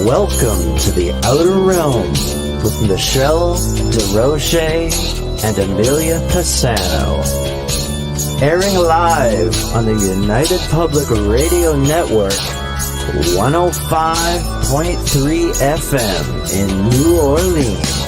Welcome to the Outer Realm with Michelle DeRoche and Amelia Pisano. Airing live on the United Public Radio Network, 105.3 FM in New Orleans.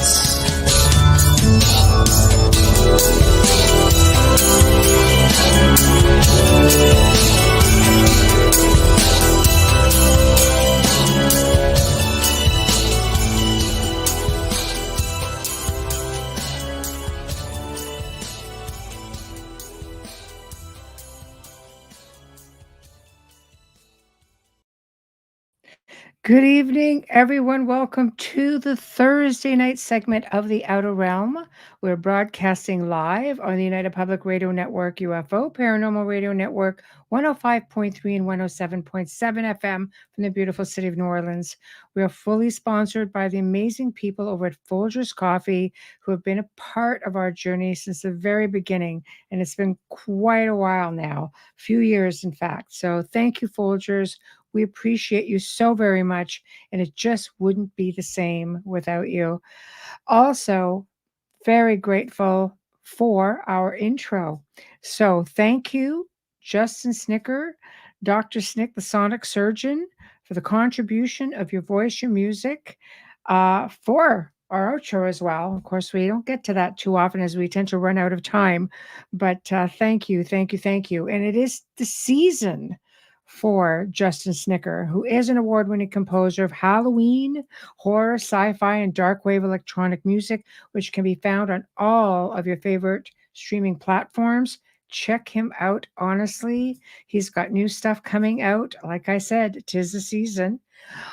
Good evening, everyone. Welcome to the Thursday night segment of The Outer Realm. We're broadcasting live on the United Public Radio Network, UFO Paranormal Radio Network, 105.3 and 107.7 FM from the beautiful city of New Orleans. We are fully sponsored by the amazing people over at Folgers Coffee who have been a part of our journey since the very beginning. And it's been quite a while now, a few years, in fact. So thank you, Folgers. We appreciate you so very much, and it just wouldn't be the same without you. Also, very grateful for our intro. So thank you, Justin Snicker, Dr. Snick, the sonic surgeon, for the contribution of your voice, your music, for our outro as well. Of course, we don't get to that too often as we tend to run out of time, but thank you, thank you, thank you. And it is the season for Justin Snicker, who is an award-winning composer of Halloween, horror, sci-fi, and dark wave electronic music, which can be found on all of your favorite streaming platforms. Check him out, honestly. He's got new stuff coming out. Like I said, 'tis the season.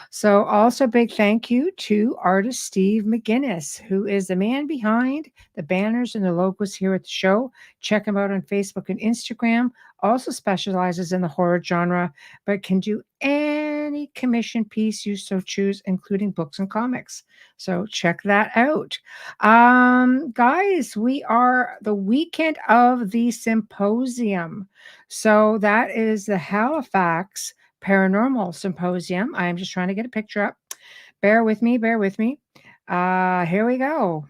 So also big thank you to artist Steve McGinnis, who is the man behind the banners and the logos here at the show. Check him out on Facebook and Instagram. Also specializes in the horror genre, but can do any commission piece you so choose, including books and comics. So check that out. Guys, we are the weekend of the symposium. So that is the Halifax Paranormal Symposium. I'm just trying to get a picture up. Bear with me, bear with me. Here we go.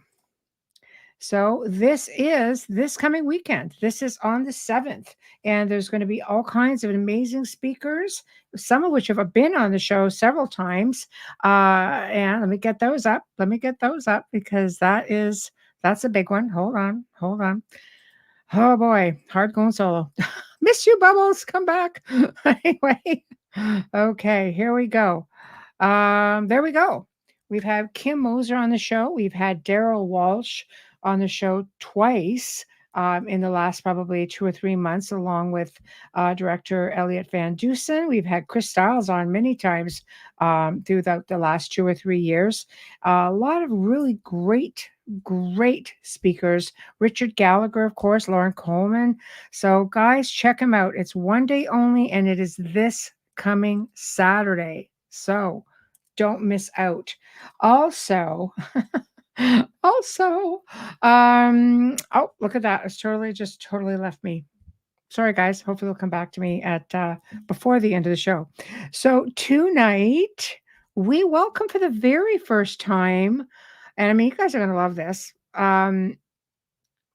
So this is this coming weekend. This is on the 7th, and there's going to be all kinds of amazing speakers, some of which have been on the show several times. And let me get those up. Let me get those up because that's a big one. Hold on, hold on. Oh boy, hard going solo. Miss you, Bubbles. Come back. Anyway, okay, here we go. There we go. We've had Kim Moser on the show. We've had Daryl Walsh on the show twice in the last probably 2 or 3 months, along with director Elliot Van Dusen. We've had Chris Stiles on many times through the last 2 or 3 years. A lot of really great speakers. Richard Gallagher, of course, Lauren Coleman. So guys, check them out. It's one day only, and it is this coming Saturday. So don't miss out. Also, oh, look at that. It's totally left me. Sorry, guys. Hopefully they'll come back to me at before the end of the show. So tonight, we welcome for the very first time, and I mean, you guys are going to love this,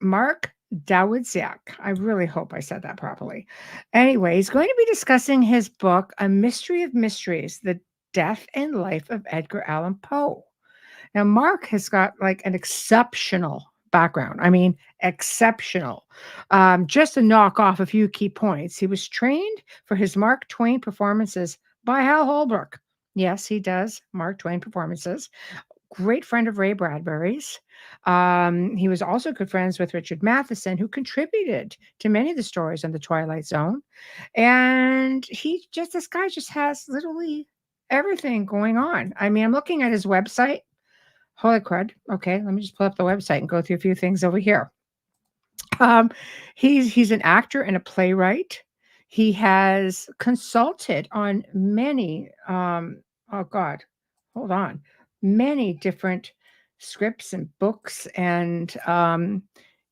Mark Dawidziak. I really hope I said that properly. Anyway, he's going to be discussing his book, A Mystery of Mysteries, The Death and Life of Edgar Allan Poe. Now, Mark has got like an exceptional background. I mean, exceptional. Just to knock off a few key points, he was trained for his Mark Twain performances by Hal Holbrook. Yes, he does Mark Twain performances. Great friend of Ray Bradbury's. He was also good friends with Richard Matheson, who contributed to many of the stories on the Twilight Zone. And this guy just has literally everything going on. I mean, I'm looking at his website. Holy crud. Okay, let me just pull up the website and go through a few things over here. He's an actor and a playwright. He has consulted on many, many different scripts and books, and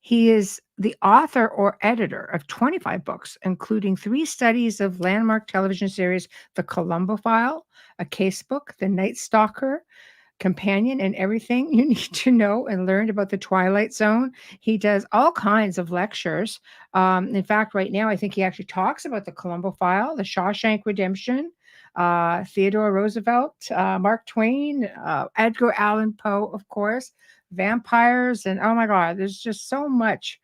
He is the author or editor of 25 books, including 3 studies of landmark television series The Columbo Phile, a casebook, The Night Stalker, companion, and everything you need to know and learn about the Twilight Zone. He does all kinds of lectures. In fact, right now, I think he actually talks about the Columbo Phile, the Shawshank Redemption, Theodore Roosevelt, Mark Twain, Edgar Allan Poe, of course, vampires, and oh my God, there's just so much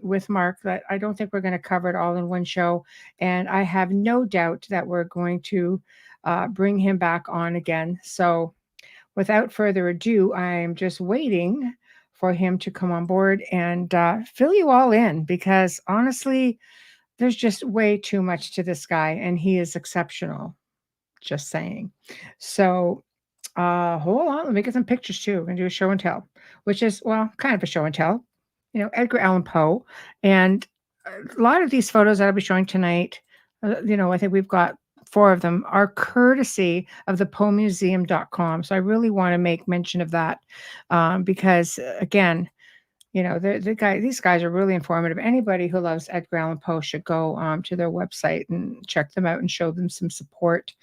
with Mark that I don't think we're going to cover it all in one show. And I have no doubt that we're going to bring him back on again. So, without further ado, I'm just waiting for him to come on board and fill you all in because honestly, there's just way too much to this guy and he is exceptional. Just saying. So, hold on. Let me get some pictures too. We're going to do a show and tell, which is, well, kind of a show and tell. Edgar Allan Poe. And a lot of these photos that I'll be showing tonight, I think we've got 4 of them, are courtesy of the poemuseum.com. So I really want to make mention of that because, again, these guys are really informative. Anybody who loves Edgar Allan Poe should go to their website and check them out and show them some support.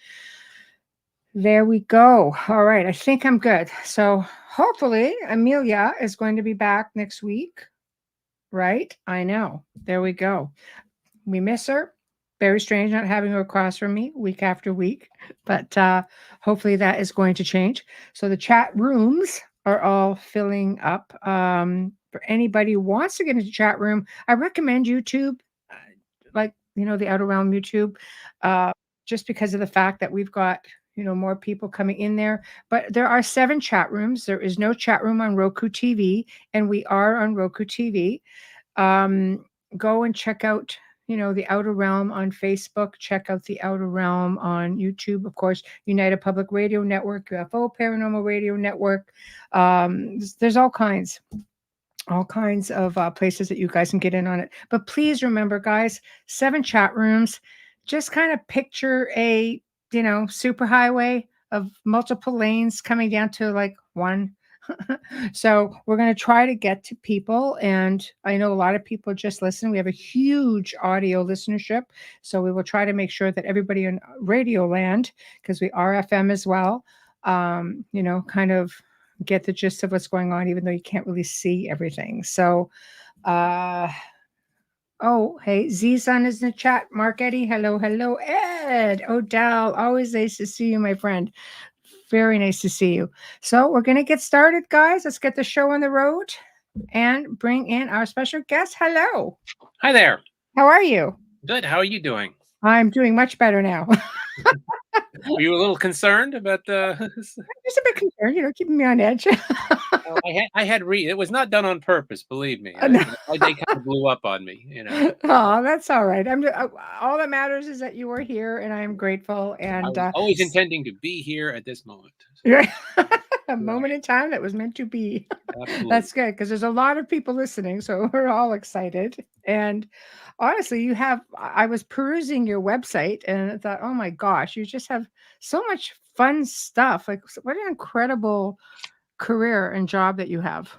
There we go. All right. I think I'm good. So hopefully Amelia is going to be back next week. Right? I know. There we go. We miss her. Very strange not having her across from me week after week, but hopefully that is going to change. So the chat rooms are all filling up. For anybody who wants to get into the chat room, I recommend YouTube, like, the Outer Realm YouTube, just because of the fact that we've got, more people coming in there. But there are 7 chat rooms. There is no chat room on Roku TV, and we are on Roku TV. Go and check out, the Outer Realm on Facebook. Check out the Outer Realm on YouTube, of course, United Public Radio Network, UFO Paranormal Radio Network. There's all kinds of places that you guys can get in on it. But please remember, guys, 7 chat rooms. Just kind of picture a, superhighway of multiple lanes coming down to like one. So we're going to try to get to people. And I know a lot of people just listen. We have a huge audio listenership. So we will try to make sure that everybody in Radio Land, because we are FM as well, kind of get the gist of what's going on, even though you can't really see everything. So, oh, hey, Z-Sun is in the chat. Mark Eddie, hello, hello. Ed, Odell, always nice to see you, my friend. Very nice to see you. So we're going to get started, guys. Let's get the show on the road and bring in our special guest. Hello. Hi there. How are you? Good. How are you doing? I'm doing much better now. Were you a little concerned about the? I'm just a bit concerned, keeping me on edge. I had it was not done on purpose, believe me. No. They kind of blew up on me, Oh, that's all right. All that matters is that you are here, and I am grateful. And I was always intending to be here at this moment. A moment in time that was meant to be. Absolutely. That's good because there's a lot of people listening, so we're all excited. And honestly, I was perusing your website and I thought, oh my gosh, you just have so much fun stuff. Like, what an incredible career and job that you have.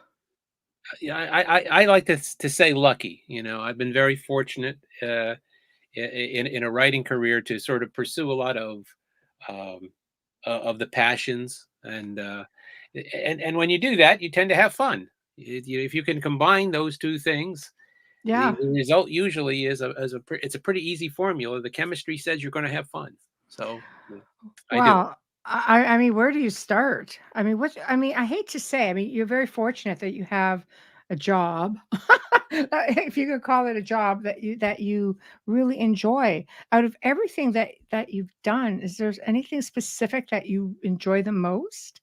Yeah, I like to say lucky. I've been very fortunate in a writing career to sort of pursue a lot of the passions, and when you do that, you tend to have fun. If you can combine those two things, yeah, the result usually is it's a pretty easy formula. The chemistry says you're going to have fun, so I do. I mean, where do you start? I mean, I hate to say, you're very fortunate that you have a job, if you could call it a job that you really enjoy. Out of everything that you've done, is there anything specific that you enjoy the most?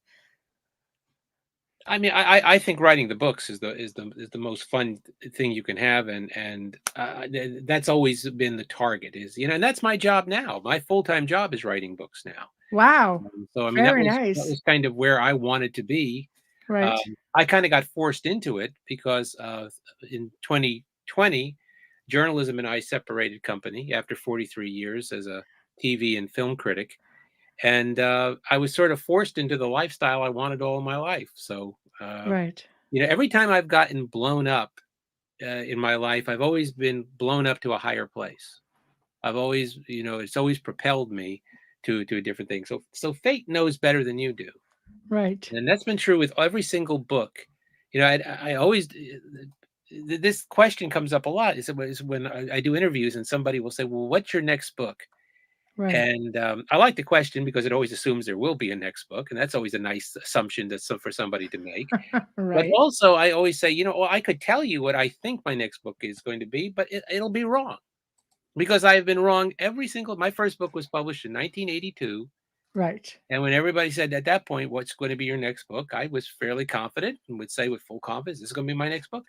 I mean, I think writing the books is the most fun thing you can have, and that's always been the target. And that's my job now. My full-time job is writing books now. Wow. So I mean, Very that nice. was kind of where I wanted to be. Right. I kind of got forced into it because in 2020, journalism and I separated company after 43 years as a TV and film critic. And I was sort of forced into the lifestyle I wanted all my life. So, right. every time I've gotten blown up in my life, I've always been blown up to a higher place. I've always, it's always propelled me to a different thing. So fate knows better than you do, Right. and that's been true with every single book. I always this question comes up a lot. Is when I do interviews and somebody will say, "Well, what's your next book?" Right. And I like the question because it always assumes there will be a next book, and that's always a nice assumption for somebody to make. But Right. also, I always say, well, I could tell you what I think my next book is going to be, but it'll be wrong because I have been wrong every single. My first book was published in 1982, Right. and when everybody said at that point, "What's going to be your next book?" I was fairly confident and would say with full confidence, "This is going to be my next book."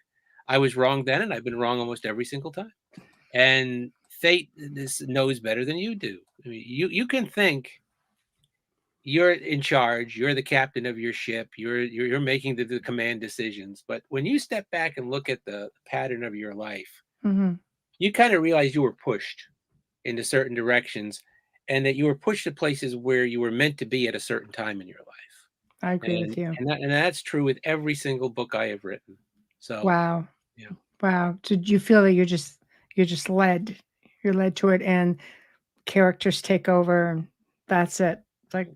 I was wrong then, and I've been wrong almost every single time. And fate this knows better than you do. I mean, you can think you're in charge, you're the captain of your ship, you're making the command decisions, but when you step back and look at the pattern of your life, Hmm. you kind of realize you were pushed into certain directions and that you were pushed to places where you were meant to be at a certain time in your life. I agree with And you. that's true with every single book I have written. So, Wow. yeah. Wow. Did you feel that you're just led? You're led to it, and characters take over, and that's it. It's like,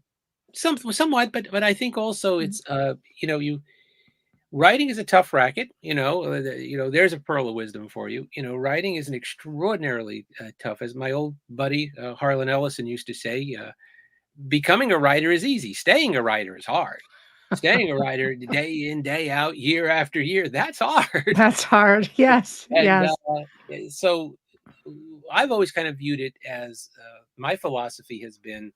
Somewhat, but I think also mm, it's you writing is a tough racket. There's a pearl of wisdom for you. Writing is an extraordinarily tough. As my old buddy Harlan Ellison used to say, becoming a writer is easy. Staying a writer is hard. Staying a writer day in, day out, year after year, that's hard. that's hard. Yes. And Yes. so I've always kind of viewed it as my philosophy has been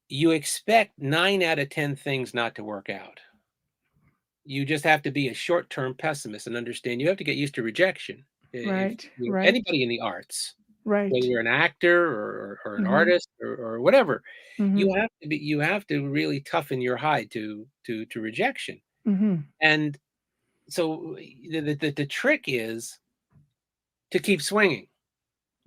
you expect 9 out of 10 things not to work out. You just have to be a short-term pessimist and understand you have to get used to rejection. If Right. Right. anybody in the arts, whether Right. you're an actor or an Mhm. artist or whatever, Mhm. you have to really toughen your hide to rejection. Mhm. And so the trick is to keep swinging.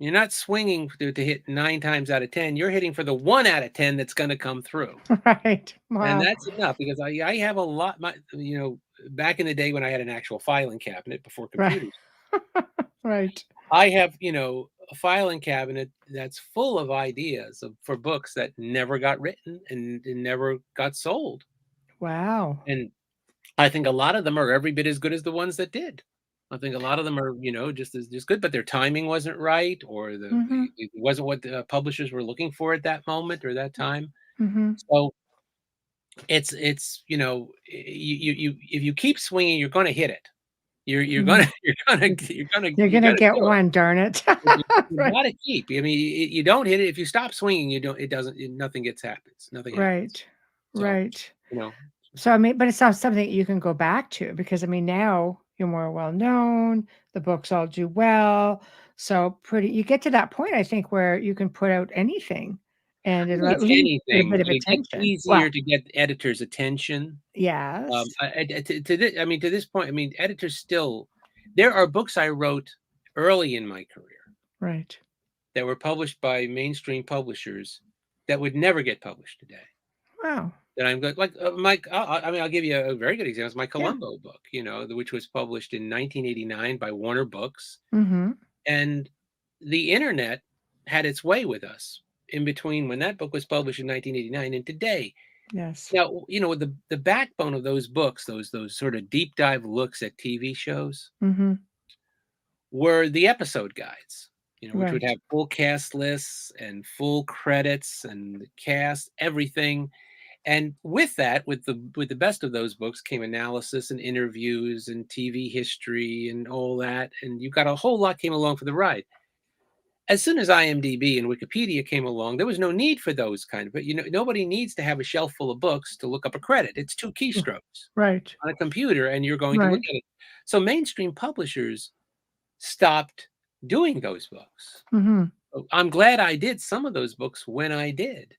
You're not swinging to hit 9 times out of 10. You're hitting for the 1 out of 10 that's going to come through. Right. And Wow. that's enough because I have a lot back in the day when I had an actual filing cabinet before Right. computers, Right. I have, a filing cabinet that's full of ideas for books that never got written and never got sold. Wow. And I think a lot of them are every bit as good as the ones that did. I think a lot of them are, just good, but their timing wasn't right, or Mhm. it wasn't what the publishers were looking for at that moment or that time. Mhm. So it's you if you keep swinging, you're going to hit it. You're gonna Mhm. You're you're gonna gonna get do it. one, darn it. But you Right. gotta keep. I mean, you don't hit it. If you stop swinging, you don't. It doesn't. Nothing happens. Nothing happens. Right. So Right. you know, So, I mean, but it's not something you can go back to because, I mean, now you're more well known, the books all do well. So pretty you get to that point, I think, where you can put out anything and I it'll think at it's least get a anything, bit of but it gets attention. easier Well, to get editors' attention. yes. I mean, to this point, I mean, editors still. There are books I wrote early in my career Right. that were published by mainstream publishers that would never get published today. Wow. That I'm good. Like Mike, I mean, I'll give you a very good example. It's my Yeah. Columbo book, which was published in 1989 by Warner Books, Mhm. and the internet had its way with us in between when that book was published in 1989 and today. Yes. Now, the backbone of those books, those sort of deep dive looks at TV shows, Mhm. were the episode guides. Which would Right. have full cast lists and full credits and the cast, everything. And with that, with the best of those books came analysis and interviews and TV history and all that, and you got a whole lot came along for the ride. As soon as IMDb and Wikipedia came along, there was no need for those kind of, but nobody needs to have a shelf full of books to look up a credit. It's two R keystrokes right. on a computer, and you're going to look Right. at it. So mainstream publishers stopped doing those books. Mhm. I'm glad I did some of those books when I did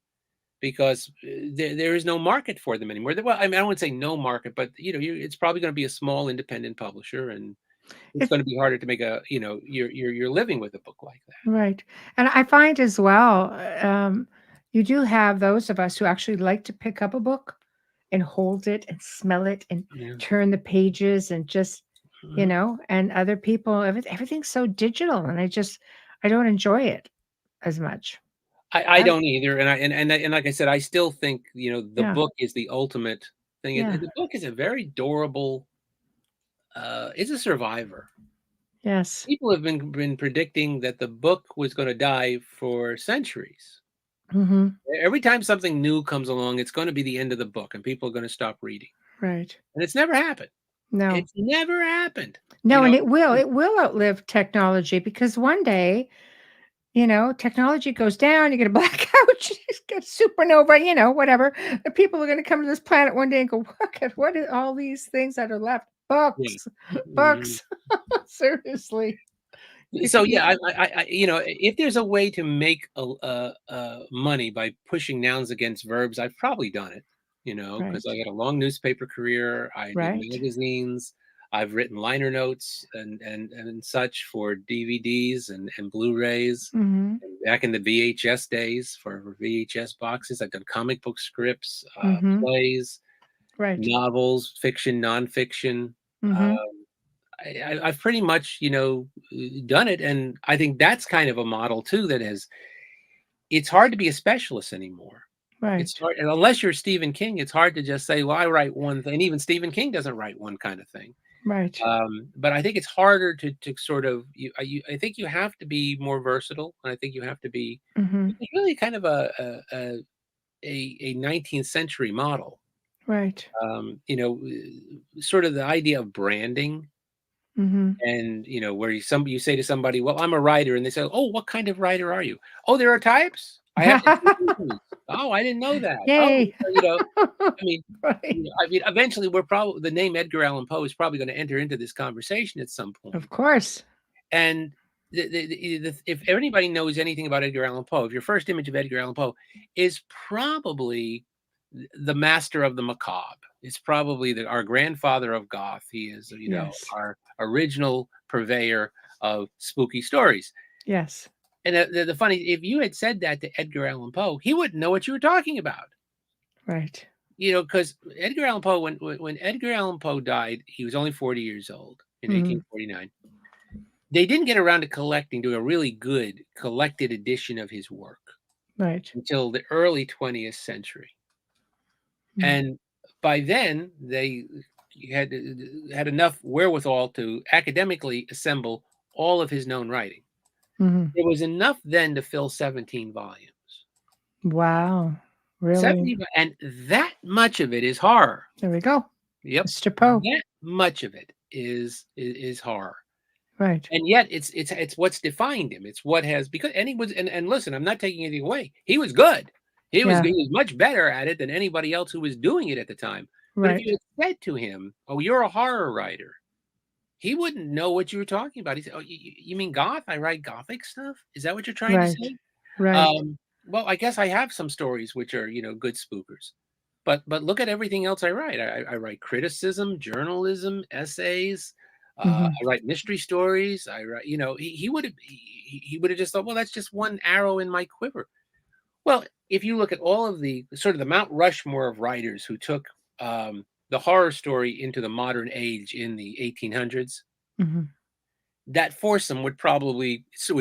because there is no market for them anymore. Well, I mean, I don't want to say no market, but it's probably going to be a small independent publisher, and it's It's going to be harder to make your living with a book like that. right. And I find as well, you do have those of us who actually like to pick up a book and hold it and smell it and Yeah. turn the pages and just you know, and other people, everything's so digital, and I don't enjoy it as much. I don't either, and like I said, I still think, the Yeah. book is the ultimate thing. Yeah. The book is a very durable, it's a survivor. Yes. People have been predicting that the book was gonna die for centuries. Mm-hmm. Every time something new comes along, it's gonna be the end of the book, and people are gonna stop reading, Right. and it's never happened. No. It's never happened, you No, know? and it will outlive technology, because one day, technology goes down, you get a blackout, you get supernova, whatever. The people are going to come to this planet one day and go, what are all these things that are left? Yeah. Books, Mhm. books. Seriously. You So, could, yeah, if there's a way to make money by pushing nouns against verbs, I've probably done it, because I right, got a long newspaper career. I did right. magazines. I've written liner notes and such for DVDs and Blu-rays. Mm-hmm. And back in the VHS days for VHS boxes, I've done comic book scripts, Mm-hmm. plays, Right. novels, fiction, nonfiction. Mm-hmm. Uh, I've pretty much, done it, and I think that's kind of a model too that has. It's hard to be a specialist anymore. It's Right. hard, and unless you're Stephen King, it's hard to just say, "Well, I write one thing." And even Stephen King doesn't write one kind of thing. Right. But I think it's harder to sort of I think you have to be more versatile, and I think you have to be. Mm-hmm. It's really kind of a 19th century model. Right. Sort of the idea of branding. Mm-hmm. And, where you say to somebody, "Well, I'm a writer," and they say, "Oh, what kind of writer are you?" "Oh, there are types. I have to choose these." "Oh, I didn't know that." "Oh," Yay. I mean, Right. eventually, we're probably the name Edgar Allan Poe is probably gonna enter into this conversation at some Of point. course. And if anybody knows anything about Edgar Allan Poe, if your first image of Edgar Allan Poe is probably the master of the macabre. It's probably our grandfather of goth. He is, Yes. our original purveyor of spooky stories. Yes. And the funny, if you had said that to Edgar Allan Poe, he wouldn't know what you were talking about. Right. Because Edgar Allan Poe, when Edgar Allan Poe died, he was only 40 years old in Mm-hmm. 1849. They didn't get around to doing a really good collected edition of his work Right. until the early 20th century. Mm-hmm. And by then, they had enough wherewithal to academically assemble all of his known writing. Mm-hmm. It was enough then to fill 17 volumes. Wow. Really? 17, and that much of it is horror. There we go. Yep, Mr. Poe. that much of it is horror. Right. And yet it's what's defined him. It's what has because and he was and listen, I'm not taking anything away. He was good. He Yeah. was much better at it than anybody else who was doing it at the time. But if Right. you had said to him, "Oh, you're a horror writer," he wouldn't know what you were talking about. He said, "Oh, you mean goth? I write gothic stuff? Is that what you're trying to Right. say?" Right. Well, I guess I have some stories which are, good spookers. But look at everything else I write. I write criticism, journalism, essays. Mm-hmm. I write mystery stories. I write, he would have just thought, well, that's just one arrow in my quiver. Well, if you look at all of the sort of the Mount Rushmore of writers who took the horror story into the modern age in the 1800s, Mm-hmm. that foursome would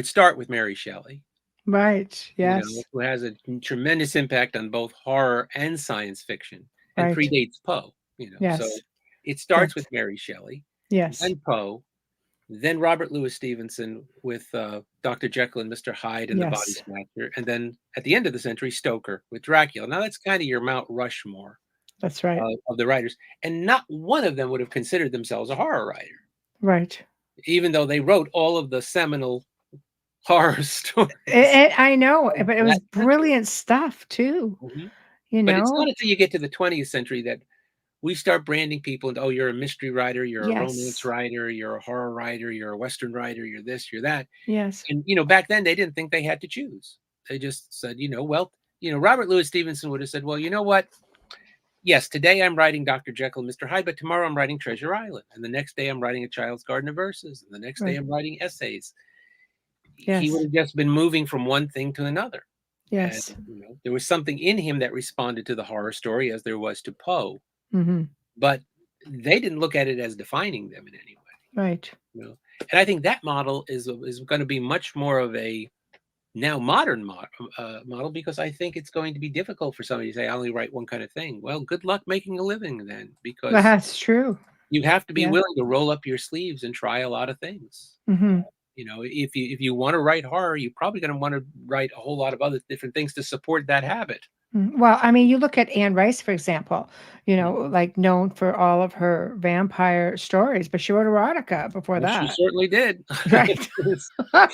start with Mary Shelley, Right. Yes. who has a tremendous impact on both horror and science fiction and Right. predates Poe, So Yes. it starts Yes. with Mary Shelley, Yes. then Poe, then Robert Louis Stevenson with Dr. Jekyll and Mr. Hyde and the Body Yes. Snatcher, and then at the end of the century, Stoker with Dracula. Now that's kind of your Mount Rushmore That's right. of the writers, and not one of them would have considered themselves a horror writer, Right. even though they wrote all of the seminal horror stories. I know, of but it was that century. brilliant stuff too. Mhm. You But it's not know? until you get to the 20th century that we start branding people and, "Oh, you're a mystery writer, you're a romance Yes. writer, you're a horror writer, you're a Western writer, you're this, you're that." Yes. And, back then they didn't think they had to choose. They just said, well, Robert Louis Stevenson would have said, "Well, you know what? Yes, today I'm writing Dr. Jekyll and Mr. Hyde, but tomorrow I'm writing Treasure Island. And the next day I'm writing A Child's Garden of Verses. And the next day Right. I'm writing essays." He would Yes. have just been moving from one thing to another. And, Yes. there was something in him that responded to the horror story as there was to Poe. Mm-hmm. But they didn't look at it as defining them in any way. Right. You know, and I think that model is going to be much more of a now modern model, because I think it's going to be difficult for somebody to say I only write one kind of thing. Well, good luck making a living then, because That's true. you have to be Yeah. willing to roll up your sleeves and try a lot of things. Hmm. You know, if you want to write horror, you're probably going to want to write a whole lot of other different things to support that habit. Well, I mean, you look at Anne Rice, for example, Mm. like known for all of her vampire stories, but she wrote erotica before Well, she that. certainly did. Right.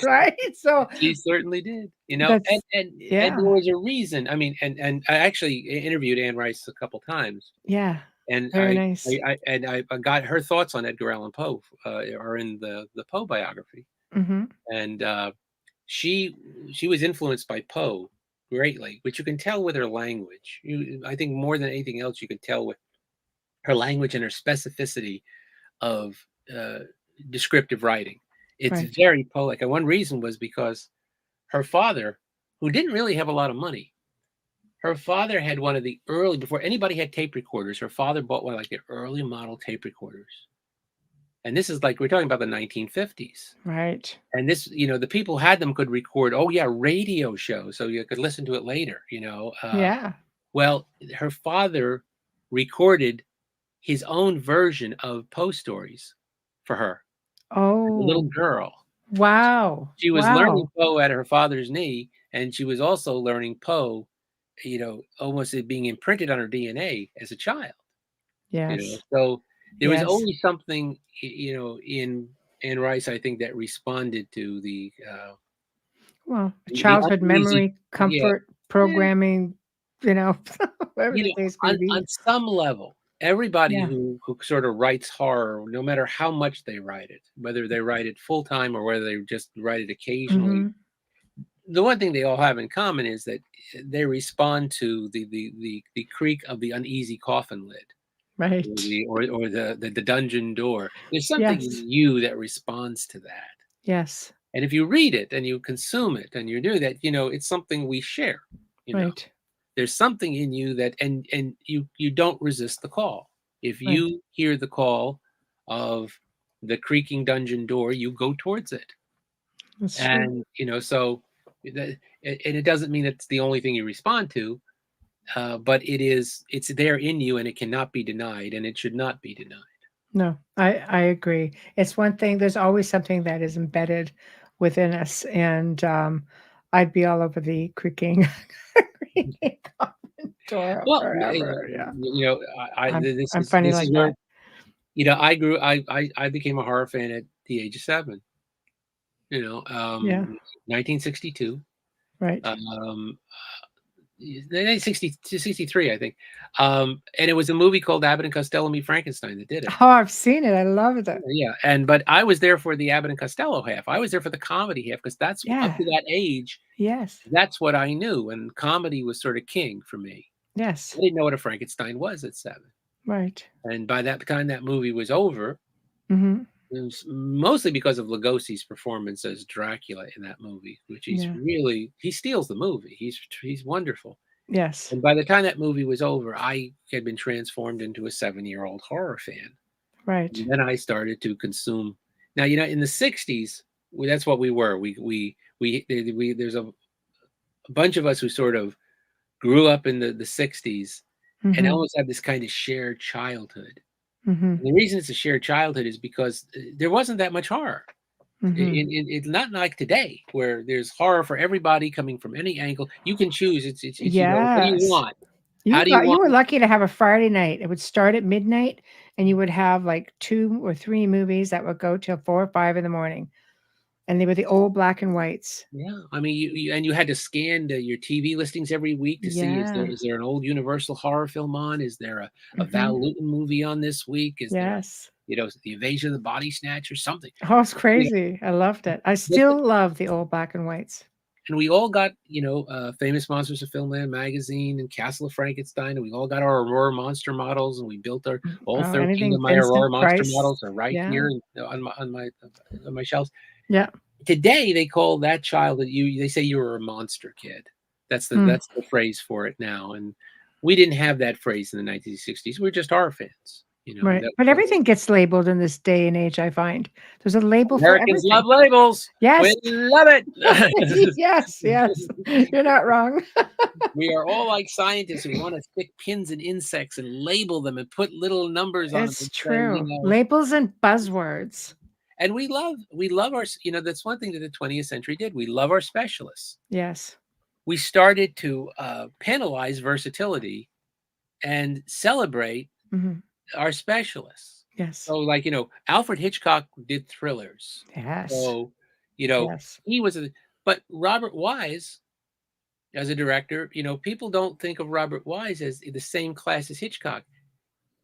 Right. So She certainly did. You know, and that's, there yeah. was a reason. I mean, and I actually interviewed Anne Rice a couple times, Yeah. and Very nice. I got her thoughts on Edgar Allan Poe, are in the Poe biography, Hmm. and she she was influenced by Poe greatly, which you can tell with her language. I think more than anything else, you could tell with her language and her specificity of uh, descriptive writing. It's Right. very Poe-like. And one reason was because her father, who didn't really have a lot of money, her father had one of the early, before anybody had tape recorders, her father bought one of like the early model tape recorders. And this is like, we're talking about the 1950s. Right. And this, the people who had them could record, oh yeah, radio shows, so you could listen to it later. Yeah. Well, her father recorded his own version of Poe stories for her, as a little Oh, girl. wow. She was learning Wow. Poe at her father's knee, and she was also learning Poe, almost it being imprinted on her DNA as a child. Yes. So there was Yes. always something, in Anne Rice, I think, that responded to Well, the childhood uneasy, memory, yeah, comfort, yeah. programming, whatever the case may On be. some level, everybody Yeah. who sort of writes horror, no matter how much they write it, whether they write it full time or whether they just write it occasionally, Mhm. the one thing they all have in common is that they respond to the creak of the uneasy coffin lid, or Right. the dungeon door. There's something Yes. in you that responds to that. Yes. And if you read it and you consume it and you do that, it's something we share. You know, Right. there's something in you that, and you don't resist the call. If Right. you hear the call of the creaking dungeon door, you go towards it. That's true. And so and it doesn't mean it's the only thing you respond to, but it's there in you, and it cannot be denied, and it should not be denied. No, I agree. It's one thing, there's always something that is embedded within us, and, I'd be all over the creaking creaking coffin door Well, forever, yeah. this I'm is funny this is like where that. I became a horror fan at the age of 7. Yeah, 1962. right. Um, 1960 to 63, I think. And it was a movie called Abbott and Costello Meet Frankenstein that did it. Oh, I've seen it, I loved it. Yeah, but I was there for the Abbott and Costello half. I was there for the comedy half, because that's up Yeah, to that age. yes, That's what I knew, and comedy was sort of king for me. yes, I didn't know what a Frankenstein was at 7, right. and by that time that movie was over. Mhm, It was mostly because of Lugosi's performance as Dracula in that movie, which yeah, he steals the movie. He's wonderful. yes, And by the time that movie was over, I had been transformed into a 7-year-old horror fan. right. And then I started to consume. Now, in the 60s, that's what we were. There's a bunch of us who sort of grew up in the 60s and Mhm, almost had this kind of shared childhood. mhm, And the reason it's a shared childhood is because there wasn't that much horror. mhm. It's not like today, where there's horror for everybody coming from any angle. You can choose. It's what do you Yes. want? How do you You want? were lucky to have a Friday night. It would start at midnight, and you would have, like, 2 or 3 movies that would go till 4 or 5 in the morning, and they were the old black and whites. Yeah, I mean, you had to scan your TV listings every week to see, Yeah. is there an old Universal horror film on? Is there a Mhm. Val Lewton movie on this week? Is there, Yes. the Invasion of the Body Snatch or something? Oh, it's You know, crazy. I loved it. I but still love the old black and whites. and we all got, Famous Monsters of Filmland magazine and Castle of Frankenstein, and we all got our Aurora Monster models, and we built our all Oh, 13 anything of my Vincent Aurora Monster Price. models are right Yeah. here on my shelves. Yeah. Today they call that child that they say you were a monster kid. Mm. That's the phrase for it now. And we didn't have that phrase in the 1960s. We're just horror fans. Right. That, But everything gets labeled in this day and age, I find. There's a label for Americans love everything. labels. Yes. We love it. Yes, yes. You're not wrong. We are all like scientists who want to stick pins in insects and label them and put little numbers on them It's and say, true. Labels and buzzwords. and we love our, that's one thing that the 20th century did. We love our specialists. Yes. We started to penalize versatility and celebrate Mhm. our specialists. Yes. So, like, Alfred Hitchcock did thrillers. Yes. So, Yes. he was but Robert Wise, as a director, people don't think of Robert Wise as the same class as Hitchcock.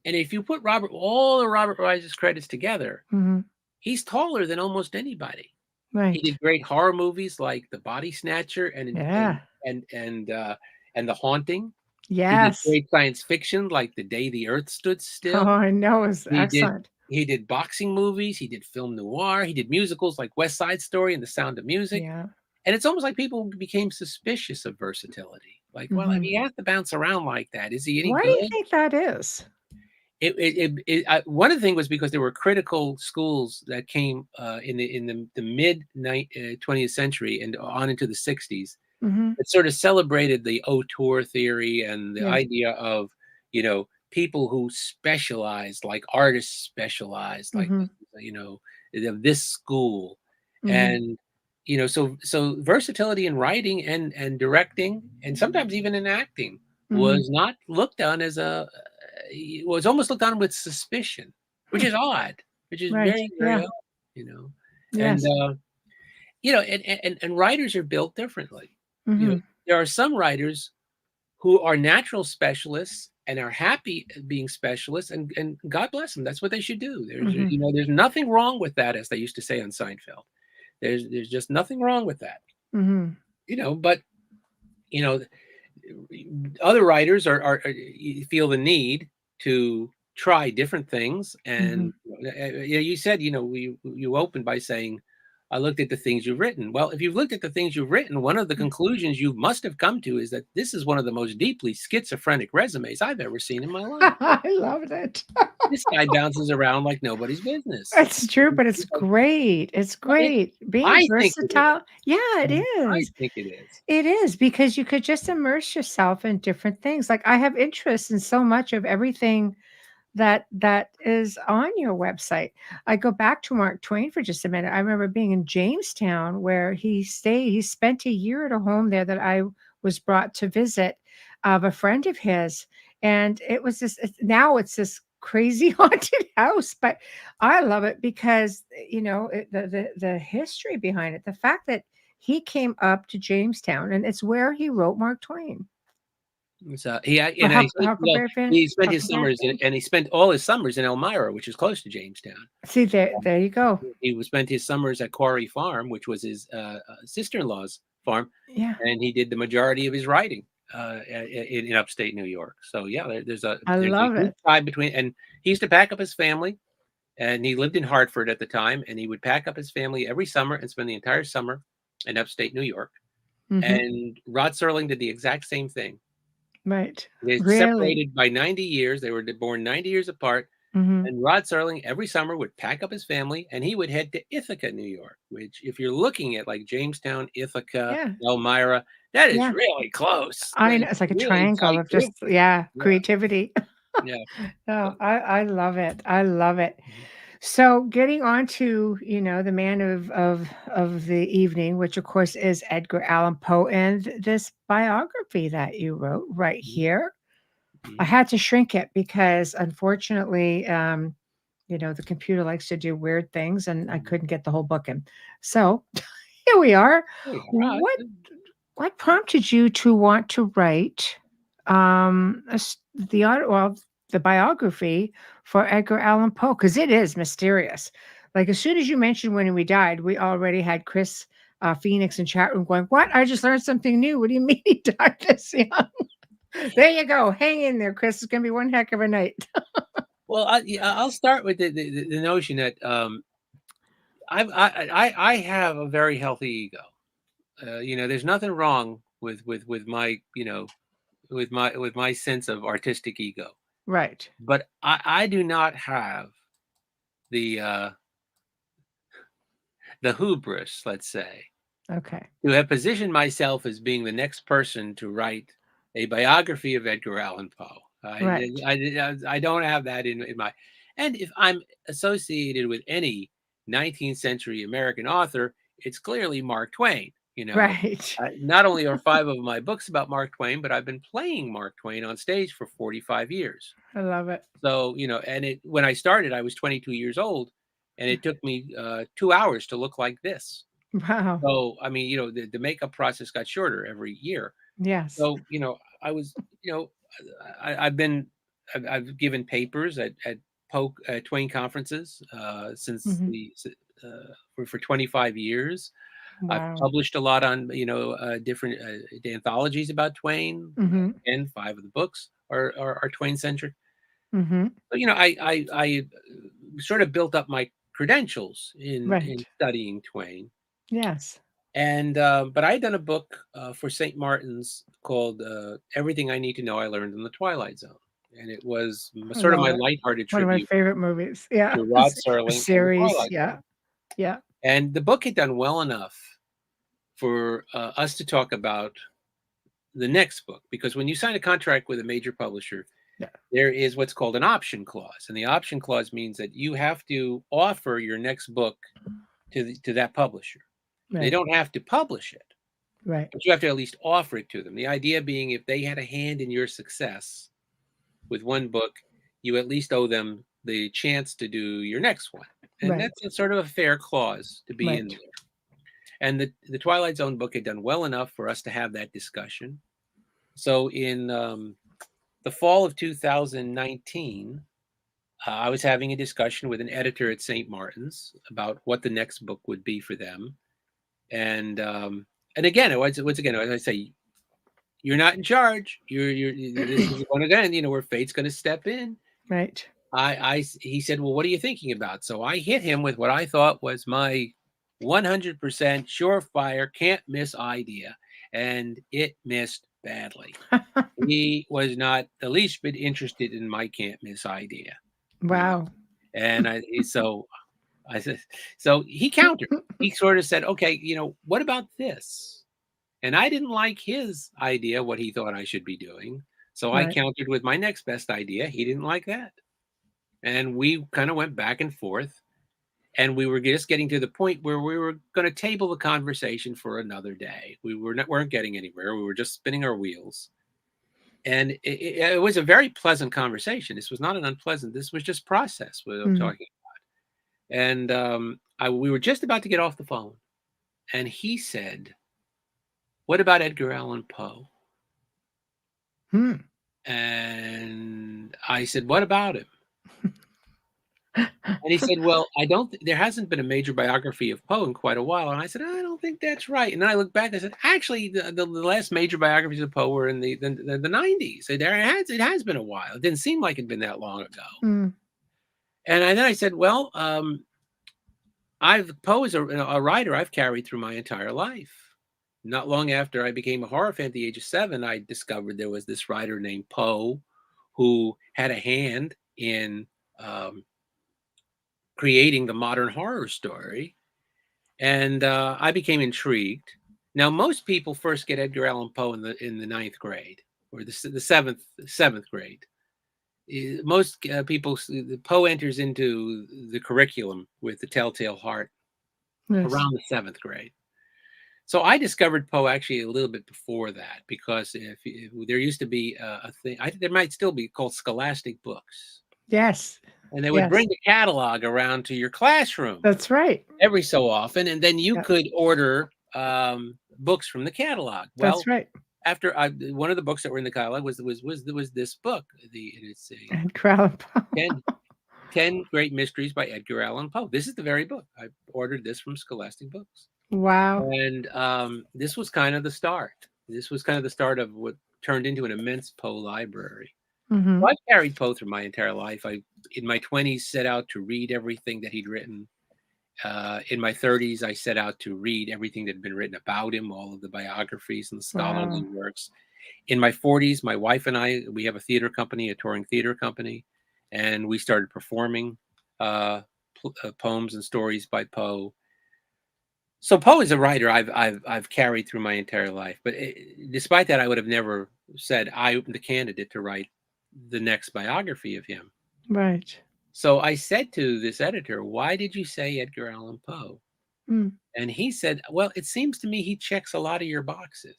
And if you put all of Robert Wise's credits together, Mhm. he's taller than almost anybody. He Right. did great horror movies like The Body Snatcher Yeah. and The Haunting. He did Yes. great science fiction like The Day the Earth Stood Still. Oh, I know. It's He did excellent. he did boxing movies. He did film noir. He did musicals like West Side Story and The Sound of Music. Yeah. And it's almost like people became suspicious of versatility. Like, well, if Mhm. he has to bounce around like that, is he any Why do you good? think that is? One of the things was because there were critical schools that came in the mid 20th century and on into the 60s. Mhm. It sort of celebrated the auteur theory and the Yeah. idea of, people who specialized, like artists specialized, like, Mhm. of this school. Mhm. And, so versatility in writing and directing, and sometimes even in acting, Mhm. was not looked on as was almost looked on with suspicion, which Hmm. is odd, which is Right. very, very Yeah. odd, you know. And Yes. and writers are built differently. You know, Mhm. there are some writers who are natural specialists and are happy being specialists, and God bless them. That's what they should do. Mhm. There's nothing wrong with that, as they used to say on Seinfeld. There's just nothing wrong with that. Mhm. But you know, other writers feel the need to try different things. And Mhm. you said, you opened by saying, I looked at the things you've written. Well, if you've looked at the things you've written, one of the conclusions you must have come to is that this is one of the most deeply schizophrenic resumes I've ever seen in my life. I loved it. This guy bounces around like nobody's business. It's true, but it's great. It's great. Being I think it is. versatile. Yeah, it I is. think it is. It is because you could just immerse yourself in different things. Like I have interest in so much of everything that is on your website. I go back to Mark Twain for just a minute. I remember being in Jamestown where he stayed. He spent a year at a home there that I was brought to visit of a friend of his, and it was this. Now it's this crazy haunted house, but I love it because the history behind it, the fact that he came up to Jamestown, and it's where he wrote Mark Twain. So Or and Huckleberry Finn. he spent his Huckleberry summers Finn. and he spent all his summers in Elmira, which is close to Jamestown. See there you go. He spent his summers at Quarry Farm, which was his sister-in-law's farm, Yeah. and he did the majority of his writing in upstate New York. So yeah, I there's a love huge it. tie between, and he used to pack up his family, and he lived in Hartford at the time, and he would pack up his family every summer and spend the entire summer in upstate New York. Mhm. And Rod Serling did the exact same thing. Right. They're Really? separated by 90 years. They were born 90 years apart. Mhm. And Rod Serling every summer would pack up his family and he would head to Ithaca, New York, which, if you're looking at like Jamestown, Ithaca, Yeah. Elmira, that is Yeah. really close. I That know, is it's like a really triangle tight of group. just yeah, Yeah. creativity. Yeah. No, So, I love it. I love it. mhm, So getting on to, the man of the evening, which of course is Edgar Allan Poe, and this biography that you wrote right mhm, here. I mhm, had to shrink it because unfortunately, the computer likes to do weird things and I mhm. couldn't get the whole book in. So here we are. There you are. What what prompted you to want to write the biography for Edgar Allan Poe? Because it is mysterious. Like as soon as you mentioned when he died, we already had Chris Phoenix in chat room going, "What? I just learned something new. What do you mean he died this young?" There you go. Hang in there, Chris. It's gonna be one heck of a night. Well, I'll start with the notion that I have a very healthy ego. There's nothing wrong with my with my sense of artistic ego. Right. But I do not have the hubris, let's say, Okay. to have positioned myself as being the next person to write a biography of Edgar Allan Poe. Right. I don't have that in my. And if I'm associated with any 19th century American author, it's clearly Mark Twain. Right. Not only are 5 of my books about Mark Twain, but I've been playing Mark Twain on stage for 45 years. I love it. So, and when I started, I was 22 years old, and it took me 2 hours to look like this. Wow. So, I mean, the makeup process got shorter every year. Yes. So, I was, I've given papers at Twain conferences since Mhm. for 25 years. I've Wow. published a lot on, different anthologies about Twain, Mhm. and 5 of the books are Twain centric. Mhm. So, I sort of built up my credentials in Right. studying Twain. Yes. And but I had done a book for St. Martin's called "Everything I Need to Know I Learned in the Twilight Zone," and it was I sort of love my it. lighthearted One of my tribute favorite movies. Yeah. to Rod A Serling and the series. Twilight Yeah. Zone. Yeah. And the book had done well enough for us to talk about the next book, because when you sign a contract with a major publisher, Yeah. there is what's called an option clause, and the option clause means that you have to offer your next book to that publisher. They Right. don't have to publish it, Right. but you have to at least offer it to them. The idea being, if they had a hand in your success with one book, you at least owe them the chance to do your next one. And Right. that's a sort of a fair clause to be in Right. there. And the Twilight Zone book had done well enough for us to have that discussion. So in the fall of 2019, I was having a discussion with an editor at St. Martin's about what the next book would be for them. And again, once again, as I say, you're not in charge. This is one again, where fate's going to step in. Right. He said, "Well, what are you thinking about?" So I hit him with what I thought was my 100% surefire, can't miss idea, and it missed badly. He was not the least bit interested in my can't miss idea. Wow. And I said, so he countered. He sort of said, "Okay, what about this?" And I didn't like his idea, what he thought I should be doing. So I Right. countered with my next best idea. He didn't like that. And we kind of went back and forth. And we were just getting to the point where we were going to table the conversation for another day. Weren't getting anywhere. We were just spinning our wheels. And it was a very pleasant conversation. This was not an unpleasant. This was just process what I'm Mhm. talking. And we were just about to get off the phone. And he said, "What about Edgar Allan Poe?" Hmm. And I said, "What about him?" And he said, "Well, I don't. There hasn't been a major biography of Poe in quite a while." And I said, "I don't think that's right." And then I looked back. I said, "Actually, the last major biographies of Poe were in the 90s. So it has been a while. It didn't seem like it'd been that long ago." Mm. And then I said, "Well, Poe is a writer I've carried through my entire life. Not long after I became a horror fan at the age of 7, I discovered there was this writer named Poe who had a hand in." Creating the modern horror story, and I became intrigued. Now, most people first get Edgar Allan Poe in the ninth grade or the seventh grade. Most people, Poe enters into the curriculum with the Telltale Heart Yes. around the 7th grade. So I discovered Poe actually a little bit before that, because if there used to be a thing, there might still be, called Scholastic Books, Yes. and they would Yes. bring the catalog around to your classroom That's right. every so often, and then you Yeah. could order books from the catalog. That's Well, right. after one of the books that were in the catalog was this book. It's a Edgar Allan Poe. 10 Great Mysteries by Edgar Allan Poe. This is the very book. I ordered this from Scholastic Books, Wow. and this was kind of the start. This was kind of the start of what turned into an immense Poe library. Mhm. Well, I've carried Poe through my entire life. In my 20s, set out to read everything that he'd written. In my 30s, I set out to read everything that had been written about him, all of the biographies and the scholarly Wow. works. In my 40s, my wife and I, we have a theater company, a touring theater company, and we started performing poems and stories by Poe. So Poe is a writer I've carried through my entire life, but despite that, I would have never said I'm the candidate to write the next biography of him. Right. So I said to this editor, "Why did you say Edgar Allan Poe?" Mm. And he said, "Well, it seems to me he checks a lot of your boxes."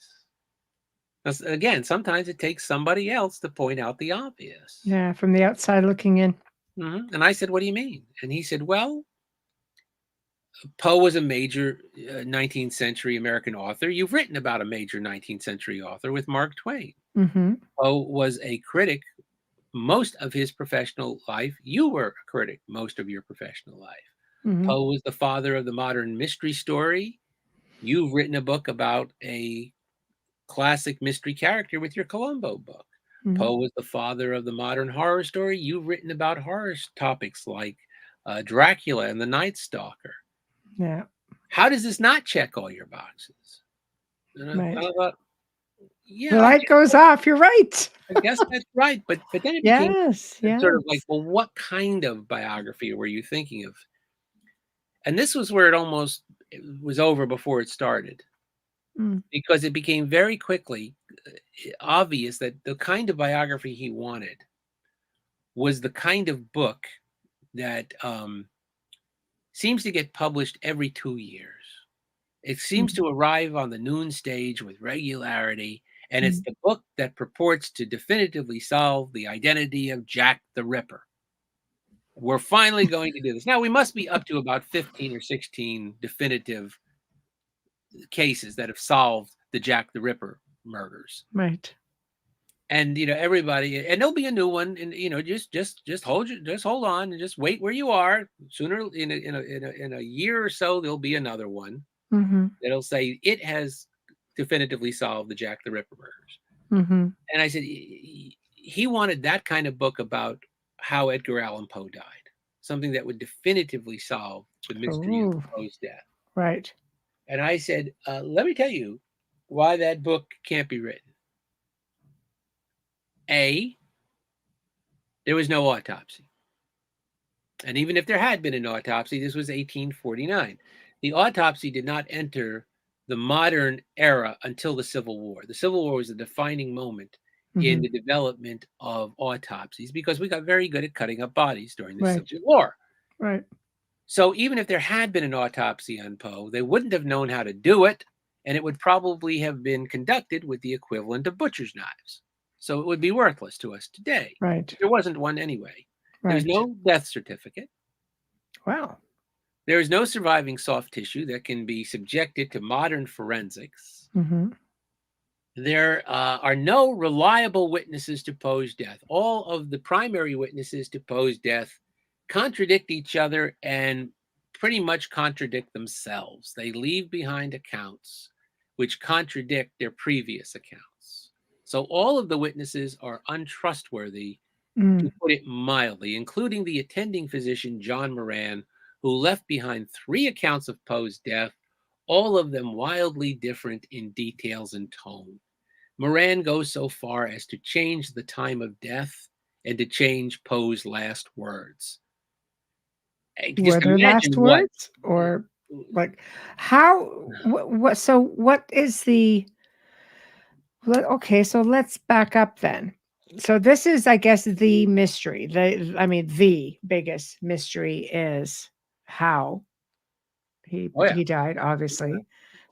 Again, sometimes it takes somebody else to point out the obvious. Yeah, from the outside looking in. And I said, "What do you mean?" And he said, "Well, Poe was a major 19th century American author. You've written about a major 19th century author with Mark Twain. Mm-hmm. Poe was a critic most of his professional life. You were a critic most of your professional life. Mm-hmm. Poe was the father of the modern mystery story. You've written a book about a classic mystery character with your Columbo book. Mm-hmm. Poe was the father of the modern horror story. You've written about horror topics like Dracula and the Night Stalker. Yeah. How does this not check all your boxes?" And Right. I thought, yeah, The light goes off. You're right. I guess that's right. But then it became Yes. sort of like, Yes. well, what kind of biography were you thinking of? And this was where it was over before it started, because it became very quickly obvious that the kind of biography he wanted was the kind of book that seems to get published every 2 years. It seems to arrive on the noon stage with regularity, and it's the book that purports to definitively solve the identity of Jack the Ripper. We're finally going to do this. Now, we must be up to about 15 or 16 definitive cases that have solved the Jack the Ripper murders. Right. And everybody, and there'll be a new one, and just hold on, and just wait where you are. Sooner, in a year or so, there'll be another one. Mm-hmm. That'll say it has definitively solved the Jack the Ripper murders. Mm-hmm. And I said he wanted that kind of book about how Edgar Allan Poe died, something that would definitively solve the mystery of Poe's death. Right. And I said, let me tell you why that book can't be written. A, there was no autopsy. And even if there had been an autopsy, this was 1849. The autopsy did not enter the modern era until the Civil War. The Civil War was a defining moment in the development of autopsies, because we got very good at cutting up bodies during the Civil War. Right. So even if there had been an autopsy on Poe, they wouldn't have known how to do it, and it would probably have been conducted with the equivalent of butcher's knives. So it would be worthless to us today. Right. There wasn't one anyway. Right. There's no death certificate. Wow. There is no surviving soft tissue that can be subjected to modern forensics. Mm-hmm. There are no reliable witnesses to Poe's death. All of the primary witnesses to Poe's death contradict each other and pretty much contradict themselves. They leave behind accounts which contradict their previous accounts. So all of the witnesses are untrustworthy, to put it mildly, including the attending physician, John Moran, who left behind 3 accounts of Poe's death, all of them wildly different in details and tone. Moran goes so far as to change the time of death and to change Poe's last words. Were there last words? Or like how, what, so what is the, okay, so let's back up then. So this is, I guess, the mystery. The biggest mystery is how he died, obviously.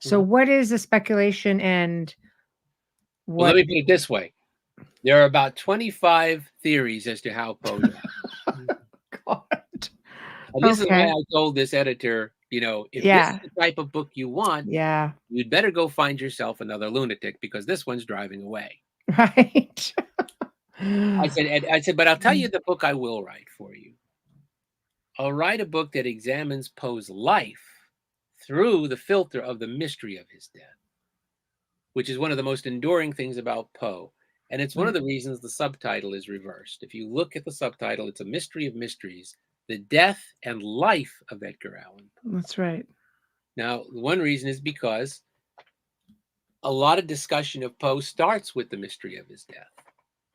So what is the speculation and what? Well, let me put it this way. There are about 25 theories as to how Poe died. God. And this is why I told this editor, if this is the type of book you want, you'd better go find yourself another lunatic, because this one's driving away. Right. I said, but I'll tell you the book I will write for you. I'll write a book that examines Poe's life through the filter of the mystery of his death, which is one of the most enduring things about Poe. And it's one of the reasons the subtitle is reversed. If you look at the subtitle, it's A Mystery of Mysteries, The Death and Life of Edgar Allan Poe. That's right. Now, one reason is because a lot of discussion of Poe starts with the mystery of his death,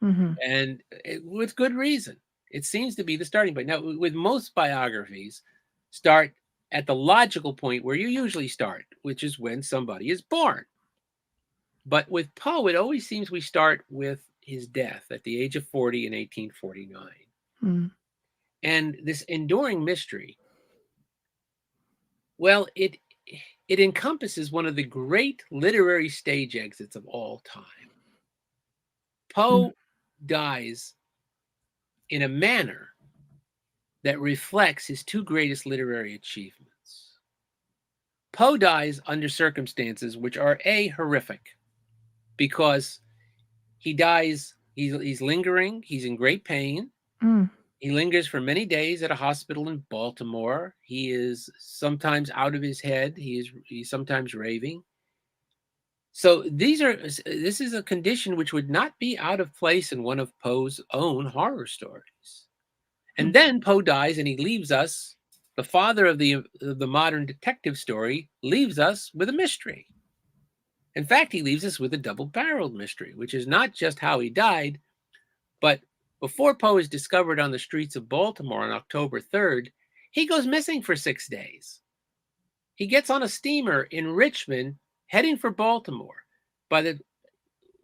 and with good reason. It seems to be the starting point. Now, with most biographies, start at the logical point where you usually start, which is when somebody is born. But with Poe, it always seems we start with his death at the age of 40 in 1849. And this enduring mystery, well, it encompasses one of the great literary stage exits of all time. Poe dies in a manner that reflects his two greatest literary achievements. Poe dies under circumstances which are horrific, because he dies, he's lingering, he's in great pain. He lingers for many days at a hospital in Baltimore. He is sometimes out of his head. He's sometimes raving. So this is a condition which would not be out of place in one of Poe's own horror stories. And then Poe dies, and he leaves us, the father of the modern detective story, leaves us with a mystery. In fact, he leaves us with a double-barreled mystery, which is not just how he died, but before Poe is discovered on the streets of Baltimore on October 3rd, he goes missing for 6 days. He gets on a steamer in Richmond heading for Baltimore. By the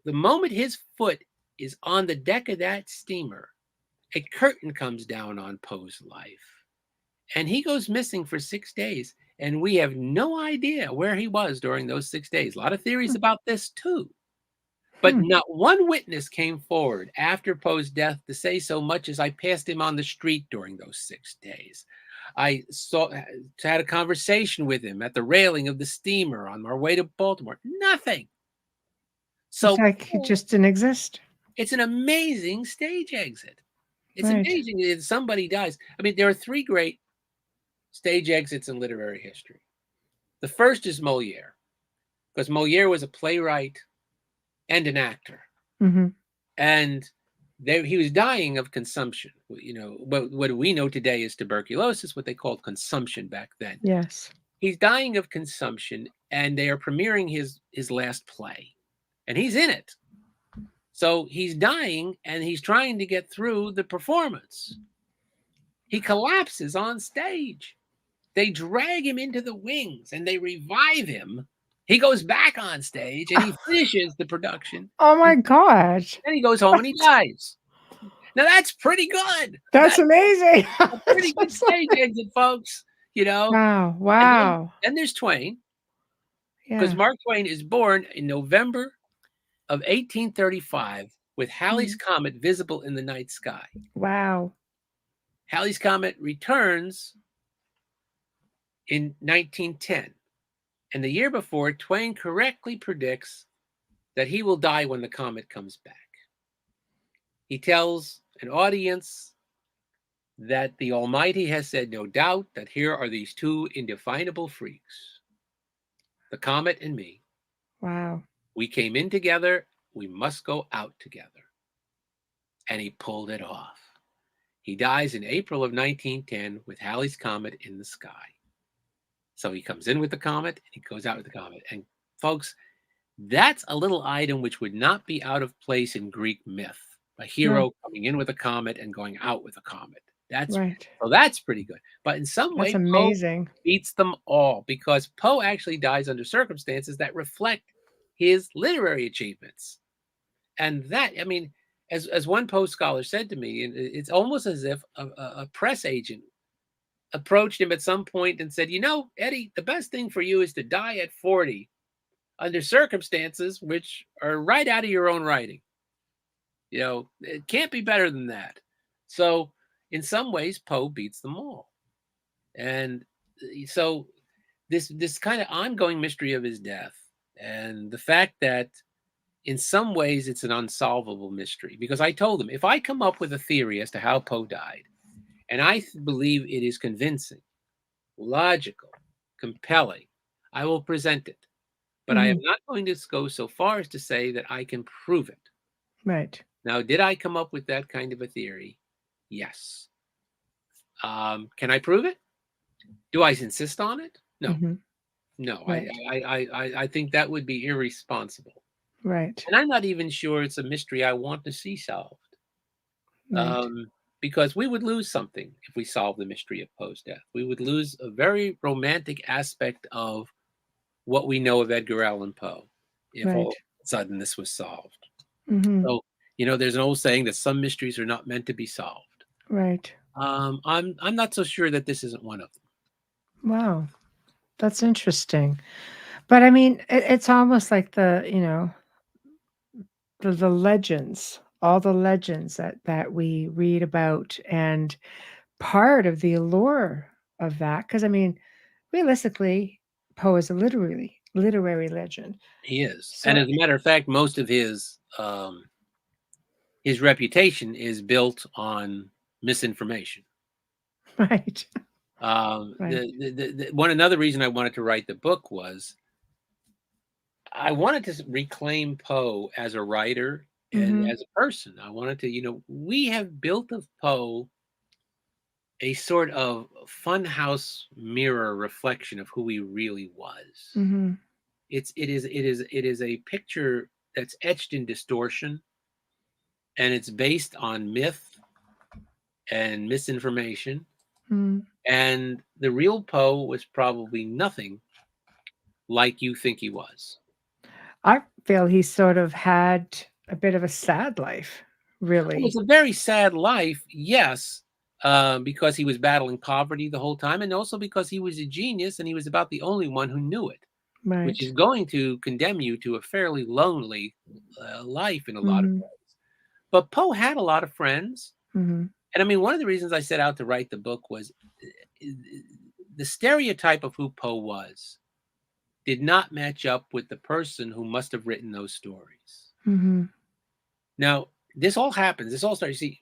moment his foot is on the deck of that steamer, a curtain comes down on Poe's life. And he goes missing for 6 days. And we have no idea where he was during those 6 days. A lot of theories about this too. But not one witness came forward after Poe's death to say so much as I passed him on the street during those 6 days. I had a conversation with him at the railing of the steamer on our way to Baltimore. Nothing. So it's like he just didn't exist. It's an amazing stage exit. It's amazing that somebody dies. I mean, there are 3 great stage exits in literary history. The first is Moliere, because Moliere was a playwright and an actor. And he was dying of consumption. You know, what we know today is tuberculosis, what they called consumption back then. Yes. He's dying of consumption, and they are premiering his last play, and he's in it. So he's dying, and he's trying to get through the performance. He collapses on stage. They drag him into the wings, and they revive him. He goes back on stage, and he finishes the production. Oh my gosh. Then he goes home and he dies. Now that's pretty good. That's amazing. A pretty good stage exit, folks. You know. Wow. And there's Twain. Because Mark Twain is born in November of 1835 with Halley's Comet visible in the night sky. Wow. Halley's Comet returns in 1910. And the year before, Twain correctly predicts that he will die when the comet comes back. He tells an audience that the Almighty has said, no doubt, that here are these 2 indefinable freaks, the comet and me. Wow. We came in together. We must go out together. And he pulled it off. He dies in April of 1910 with Halley's Comet in the sky. So he comes in with the comet, and he goes out with the comet. And folks, that's a little item which would not be out of place in Greek myth. A hero coming in with a comet and going out with a comet. That's so that's pretty good. But in some way, amazing. Poe beats them all, because Poe actually dies under circumstances that reflect his literary achievements. And that, I mean, as one Poe scholar said to me, it's almost as if a press agent approached him at some point and said, you know, Eddie, the best thing for you is to die at 40 under circumstances which are right out of your own writing. You know, it can't be better than that. So in some ways, Poe beats them all. And so this kind of ongoing mystery of his death, and the fact that in some ways it's an unsolvable mystery, because I told him, if I come up with a theory as to how Poe died, and I believe it is convincing, logical, compelling, I will present it. But I am not going to go so far as to say that I can prove it. Right. Now, did I come up with that kind of a theory? Yes. Can I prove it? Do I insist on it? No. No, Right. I think that would be irresponsible. Right. And I'm not even sure it's a mystery I want to see solved. Right. Because we would lose something if we solved the mystery of Poe's death. We would lose a very romantic aspect of what we know of Edgar Allan Poe if all Right. of a sudden this was solved. Mm-hmm. So, there's an old saying that some mysteries are not meant to be solved. Right. I'm not so sure that this isn't one of them. Wow. That's interesting. But I mean, it's almost like the legends, all the legends that we read about, and part of the allure of that, because I mean, realistically, Poe is a literary legend. He is, and So as a matter of fact, most of his reputation is built on misinformation. right. Right. One another reason I wanted to write the book was I wanted to reclaim Poe as a writer and Mm-hmm. as a person. I wanted to, we have built of Poe a sort of funhouse mirror reflection of who he really was. Mm-hmm. It is a picture that's etched in distortion, and it's based on myth and misinformation. Mm. And the real Poe was probably nothing like you think he was. I feel he sort of had a bit of a sad life, Well, it's really. a very sad life, yes, because he was battling poverty the whole time, and also because he was a genius and he was about the only one who knew it, which Right. is going to condemn you to a fairly lonely life in a lot of Mm-hmm. ways. But Poe had a lot of friends. Mm-hmm. And I mean, one of the reasons I set out to write the book was uh, the stereotype of who Poe was did not match up with the person who must have written those stories. Mm-hmm. Now, this all happens. This all starts. You see,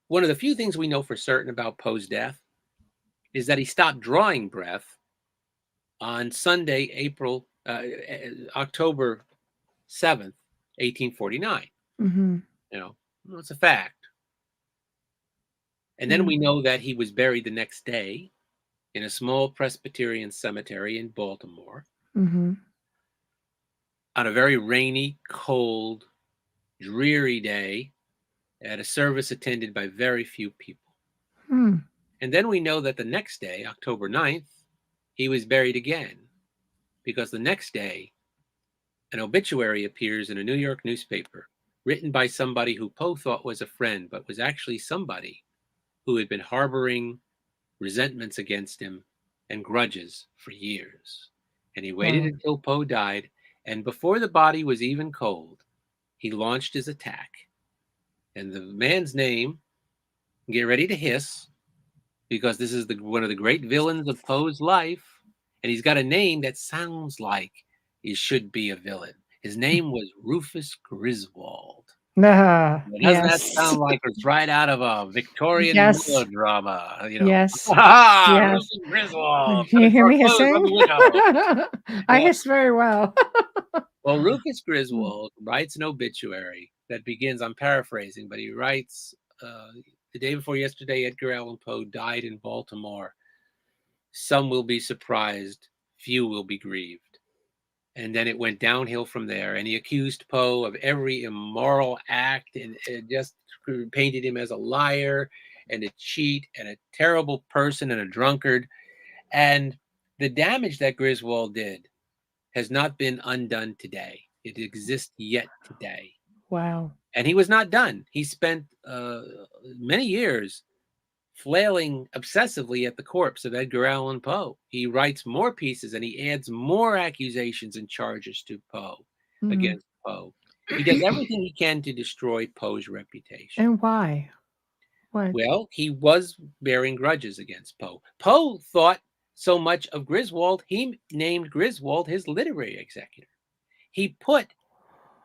one of the few things we know for certain about Poe's death is that he stopped drawing breath on Sunday, October 7th, 1849. Mm-hmm. It's a fact. And then Yeah. we know that he was buried the next day in a small Presbyterian cemetery in Baltimore Mm-hmm. on a very rainy, cold, dreary day at a service attended by very few people. Hmm. And then we know that the next day, October 9th, he was buried again, because the next day, an obituary appears in a New York newspaper written by somebody who Poe thought was a friend, but was actually somebody who had been harboring resentments against him and grudges for years. And he waited Wow. until Poe died, and before the body was even cold, he launched his attack. And the man's name, get ready to hiss, because this is one of the great villains of Poe's life, and he's got a name that sounds like he should be a villain. His name was Rufus Griswold. Ah, Now, doesn't that yes. sound like it's right out of a Victorian Yes. melodrama? Yes. Rufus Yes. Griswold Can you coming hear for me clothes on hissing? the widow. I Yeah. hiss very well. Well, Rufus Hmm. Griswold writes an obituary that begins, I'm paraphrasing, but he writes, the day before yesterday, Edgar Allan Poe died in Baltimore. Some will be surprised, few will be grieved. And then it went downhill from there. And he accused Poe of every immoral act, and just painted him as a liar and a cheat and a terrible person and a drunkard. And the damage that Griswold did has not been undone today. It exists yet today. Wow. And he was not done. He spent many years flailing obsessively at the corpse of Edgar Allan Poe. He writes more pieces and he adds more accusations and charges to Poe, Mhm. against Poe. He does everything he can to destroy Poe's reputation. And why? What? Well, he was bearing grudges against Poe. Poe thought so much of Griswold, he named Griswold his literary executor. He put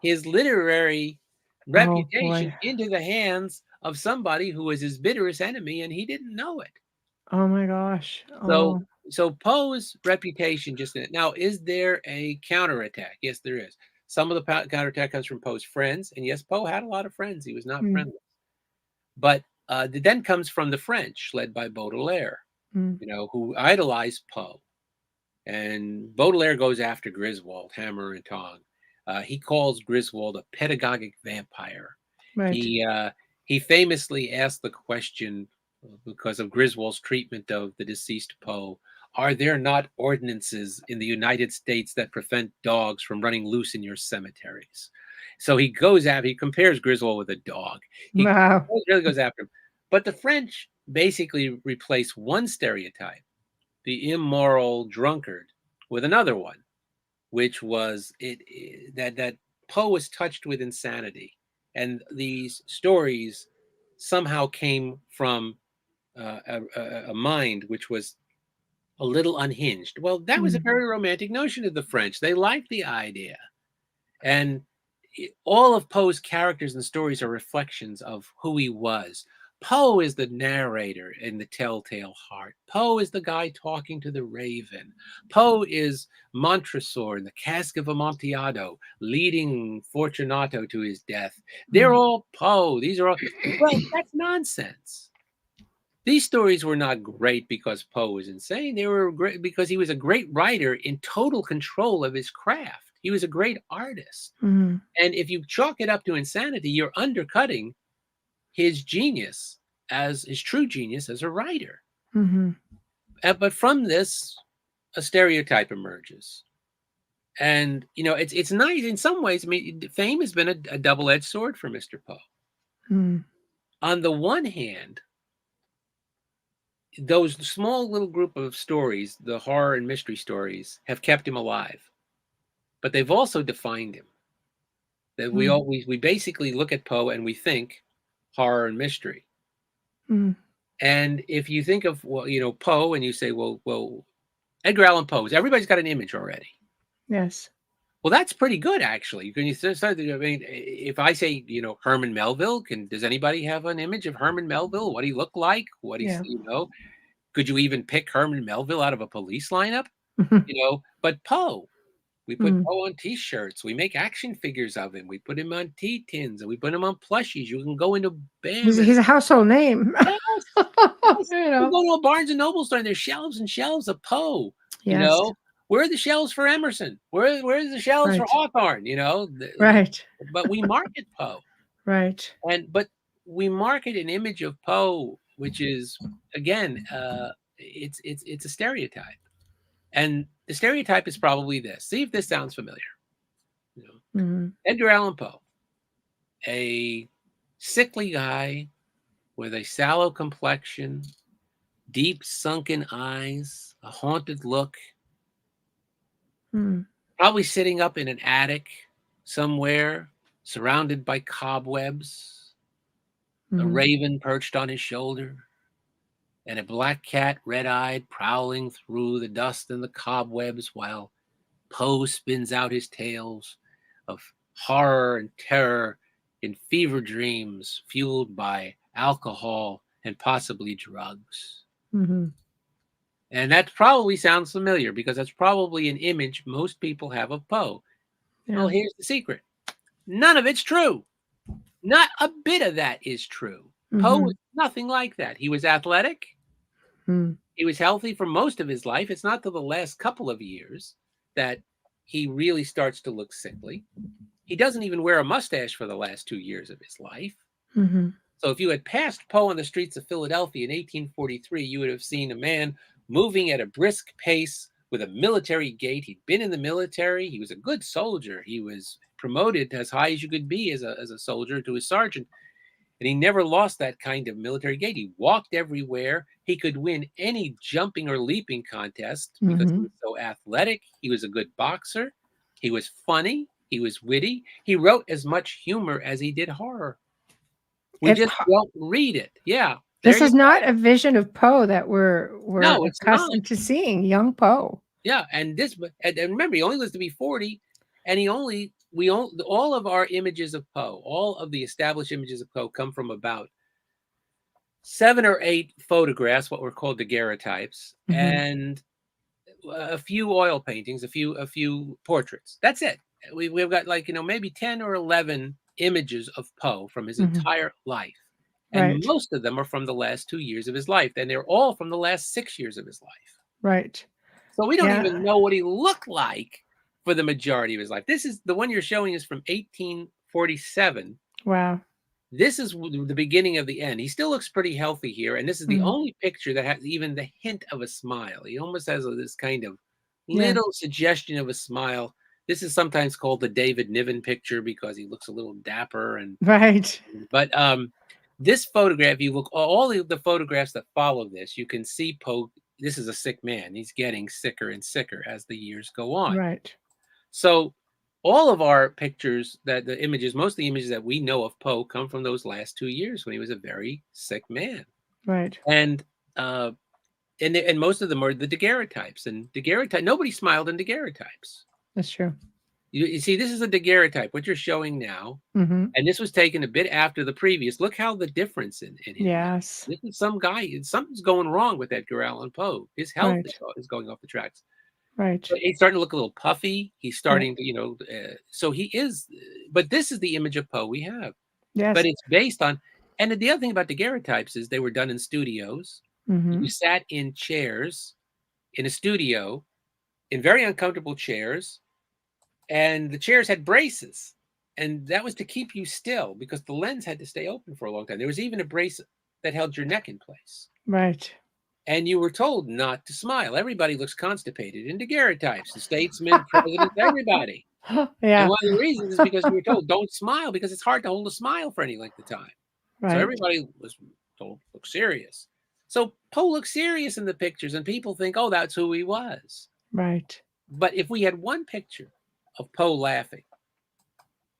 his literary Oh, reputation boy. into the hands of somebody who was his bitterest enemy, and he didn't know it. Oh my gosh. So, Oh. so Poe's reputation just now, is there a counterattack? Yes, there is. Some of the counterattack comes from Poe's friends, and yes, Poe had a lot of friends. He was not Mm, friendless, but then comes from the French, led by Baudelaire, mm, who idolized Poe. and Baudelaire goes after Griswold, hammer and tong. He calls Griswold a pedagogic vampire. Right. He famously asked the question, because of Griswold's treatment of the deceased Poe, are there not ordinances in the United States that prevent dogs from running loose in your cemeteries? So he compares Griswold with a dog. He Wow. really goes after him. But the French basically replace one stereotype, the immoral drunkard, with another one, which was that Poe was touched with insanity, and these stories somehow came from a mind which was a little unhinged. Well, that was a very romantic notion of the French. They liked the idea, and all of Poe's characters and stories are reflections of who he was. Poe is the narrator in The Telltale Heart. Poe is the guy talking to the raven. Poe is Montresor in The Cask of Amontillado, leading Fortunato to his death. They're all Poe. These are all, well, that's nonsense. These stories were not great because Poe was insane. They were great because he was a great writer in total control of his craft. He was a great artist. And if you chalk it up to insanity, you're undercutting his genius, as his true genius as a writer. But from this, a stereotype emerges. And, you know, it's nice in some ways. I mean, fame has been a double-edged sword for Mr. Poe. On the one hand, those small little group of stories, the horror and mystery stories, have kept him alive. But they've also defined him. That we basically look at Poe and we think horror and mystery. And if you think of, well, you know, Poe, and you say, well, Edgar Allan Poe, everybody's got an image already. Yes. Well, that's pretty good, actually. Can you start? I mean, if I say, you know, Herman Melville, does anybody have an image of Herman Melville? What he looked like? What he, you know? Could you even pick Herman Melville out of a police lineup? You know, but Poe. We put Poe on T-shirts. We make action figures of him. We put him on tea tins, and we put him on plushies. You can go into He's a household name. Yes. You know, go to a Barnes and Noble store, and there's shelves and shelves of Poe. You know, where are the shelves for Emerson? Where's the shelves for Hawthorne? You know, But we market Poe. But we market an image of Poe, which is, again, it's a stereotype. And the stereotype is probably this. See if this sounds familiar. You know, Edgar Allan Poe, a sickly guy with a sallow complexion, deep sunken eyes, a haunted look, probably sitting up in an attic somewhere, surrounded by cobwebs, a raven perched on his shoulder, and a black cat, red-eyed, prowling through the dust and the cobwebs while Poe spins out his tales of horror and terror in fever dreams fueled by alcohol and possibly drugs. And that probably sounds familiar because that's probably an image most people have of Poe. Well, here's the secret. None of it's true. Not a bit of that is true. Poe was nothing like that. He was athletic. He was healthy for most of his life. It's not till the last couple of years that he really starts to look sickly. He doesn't even wear a mustache for the last 2 years of his life. So if you had passed Poe on the streets of Philadelphia in 1843, you would have seen a man moving at a brisk pace with a military gait. He'd been in the military. He was a good soldier. He was promoted as high as you could be as a soldier to a sergeant. And he never lost that kind of military gait. He walked everywhere. He could win any jumping or leaping contest because he was so athletic. He was a good boxer. He was funny. He was witty. He wrote as much humor as he did horror. We just don't read it. Yeah. This is not a vision of Poe that we're it's accustomed to seeing, young Poe. Yeah, and remember, he only lives to be 40, and all of our images of Poe, all of the established images of Poe come from about 7 or 8 photographs, what were called daguerreotypes, and a few oil paintings, a few portraits. That's it. We've got maybe 10 or 11 images of Poe from his entire life. And most of them are from the last 2 years of his life. And they're all from the last 6 years of his life. So we don't Yeah. even know what he looked like for the majority of his life. This is the one you're showing is from 1847. Wow. This is the beginning of the end. He still looks pretty healthy here, and this is the Mm. only picture that has even the hint of a smile. He almost has this kind of Yeah. little suggestion of a smile. This is sometimes called the David Niven picture because he looks a little dapper. Right. But this photograph, you look all the photographs that follow this, you can see Poe. This is a sick man. He's getting sicker and sicker as the years go on. Right. So all of our pictures, most of the images that we know of Poe come from those last 2 years when he was a very sick man. Right. And most of them are the daguerreotypes. And daguerreotype, nobody smiled in daguerreotypes. That's true. You see, this is a daguerreotype, what you're showing now. Mm-hmm. And this was taken a bit after the previous. Look how the difference in him. Yes. This is some guy. Something's going wrong with Edgar Allan Poe. His health Right. is going off the tracks. Right. So he's starting to look a little puffy. He's starting to, so he is. But this is the image of Poe we have. Yes. But it's based on. And the other thing about daguerreotypes is they were done in studios. Mm-hmm. You sat in chairs in a studio, in very uncomfortable chairs, and the chairs had braces. And that was to keep you still because the lens had to stay open for a long time. There was even a brace that held your neck in place. Right. And you were told not to smile. Everybody looks constipated in daguerreotypes, the statesmen, presidents, everybody. Yeah. And one of the reasons is because you were told don't smile because it's hard to hold a smile for any length of time. Right. So everybody was told look serious. So Poe looks serious in the pictures, and people think, oh, that's who he was. Right. But if we had one picture of Poe laughing,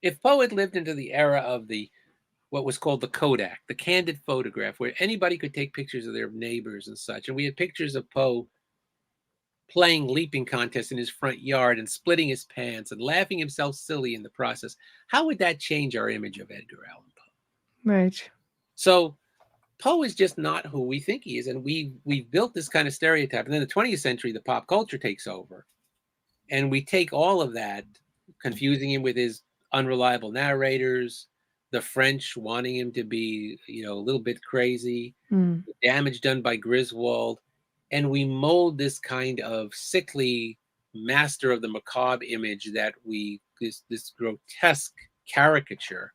if Poe had lived into the era of what was called the Kodak, the candid photograph, where anybody could take pictures of their neighbors and such, and we had pictures of Poe playing leaping contests in his front yard and splitting his pants and laughing himself silly in the process, how would that change our image of Edgar Allan Poe? Right. So Poe is just not who we think he is, and we've built this kind of stereotype. And then the 20th century, the pop culture takes over, and we take all of that, confusing him with his unreliable narrators, the French wanting him to be, a little bit crazy, Mm. the damage done by Griswold, and we mold this kind of sickly master of the macabre image that this grotesque caricature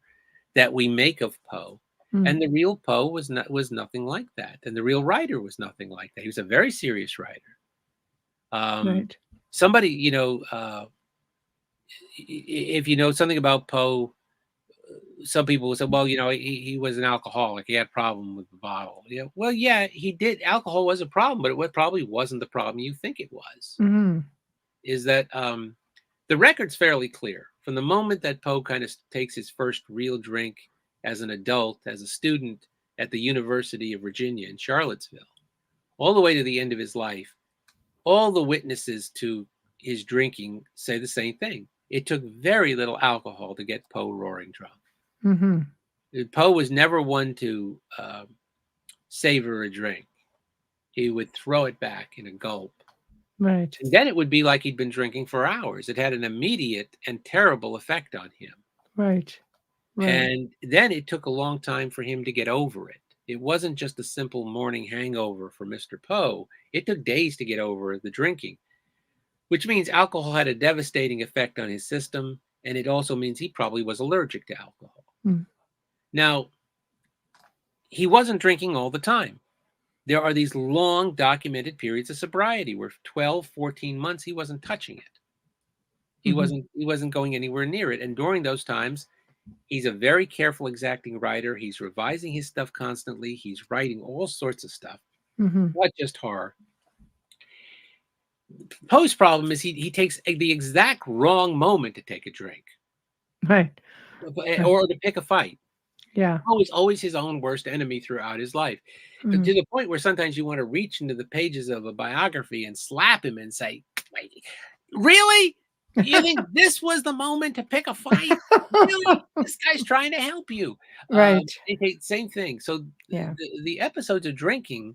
that we make of Poe. Mm. And the real Poe was nothing like that, and the real writer was nothing like that. He was a very serious writer. Right. Somebody, if you know something about Poe, some people will say, well, he was an alcoholic. He had a problem with the bottle. Yeah, well, yeah, he did. Alcohol was a problem, but it probably wasn't the problem you think it was. Mm-hmm. Is that the record's fairly clear. From the moment that Poe kind of takes his first real drink as an adult, as a student at the University of Virginia in Charlottesville, all the way to the end of his life, all the witnesses to his drinking say the same thing. It took very little alcohol to get Poe roaring drunk. Mm-hmm. Poe was never one to savor a drink. He would throw it back in a gulp. Right. And then it would be like he'd been drinking for hours. It had an immediate and terrible effect on him. Right. Right. And then it took a long time for him to get over it. It wasn't just a simple morning hangover for Mr. Poe. It took days to get over the drinking, which means alcohol had a devastating effect on his system. And it also means he probably was allergic to alcohol. Mm. Now, he wasn't drinking all the time. There are these long documented periods of sobriety where 12, 14 months, he wasn't touching it. He wasn't going anywhere near it. And during those times, he's a very careful, exacting writer. He's revising his stuff constantly. He's writing all sorts of stuff, not just horror. Poe's problem is he takes the exact wrong moment to take a drink. Right. Or to pick a fight. Yeah. Poe is always his own worst enemy throughout his life, to the point where sometimes you want to reach into the pages of a biography and slap him and say, really? You think this was the moment to pick a fight? Really? This guy's trying to help you. Right. Same thing. So Yeah. the episodes of drinking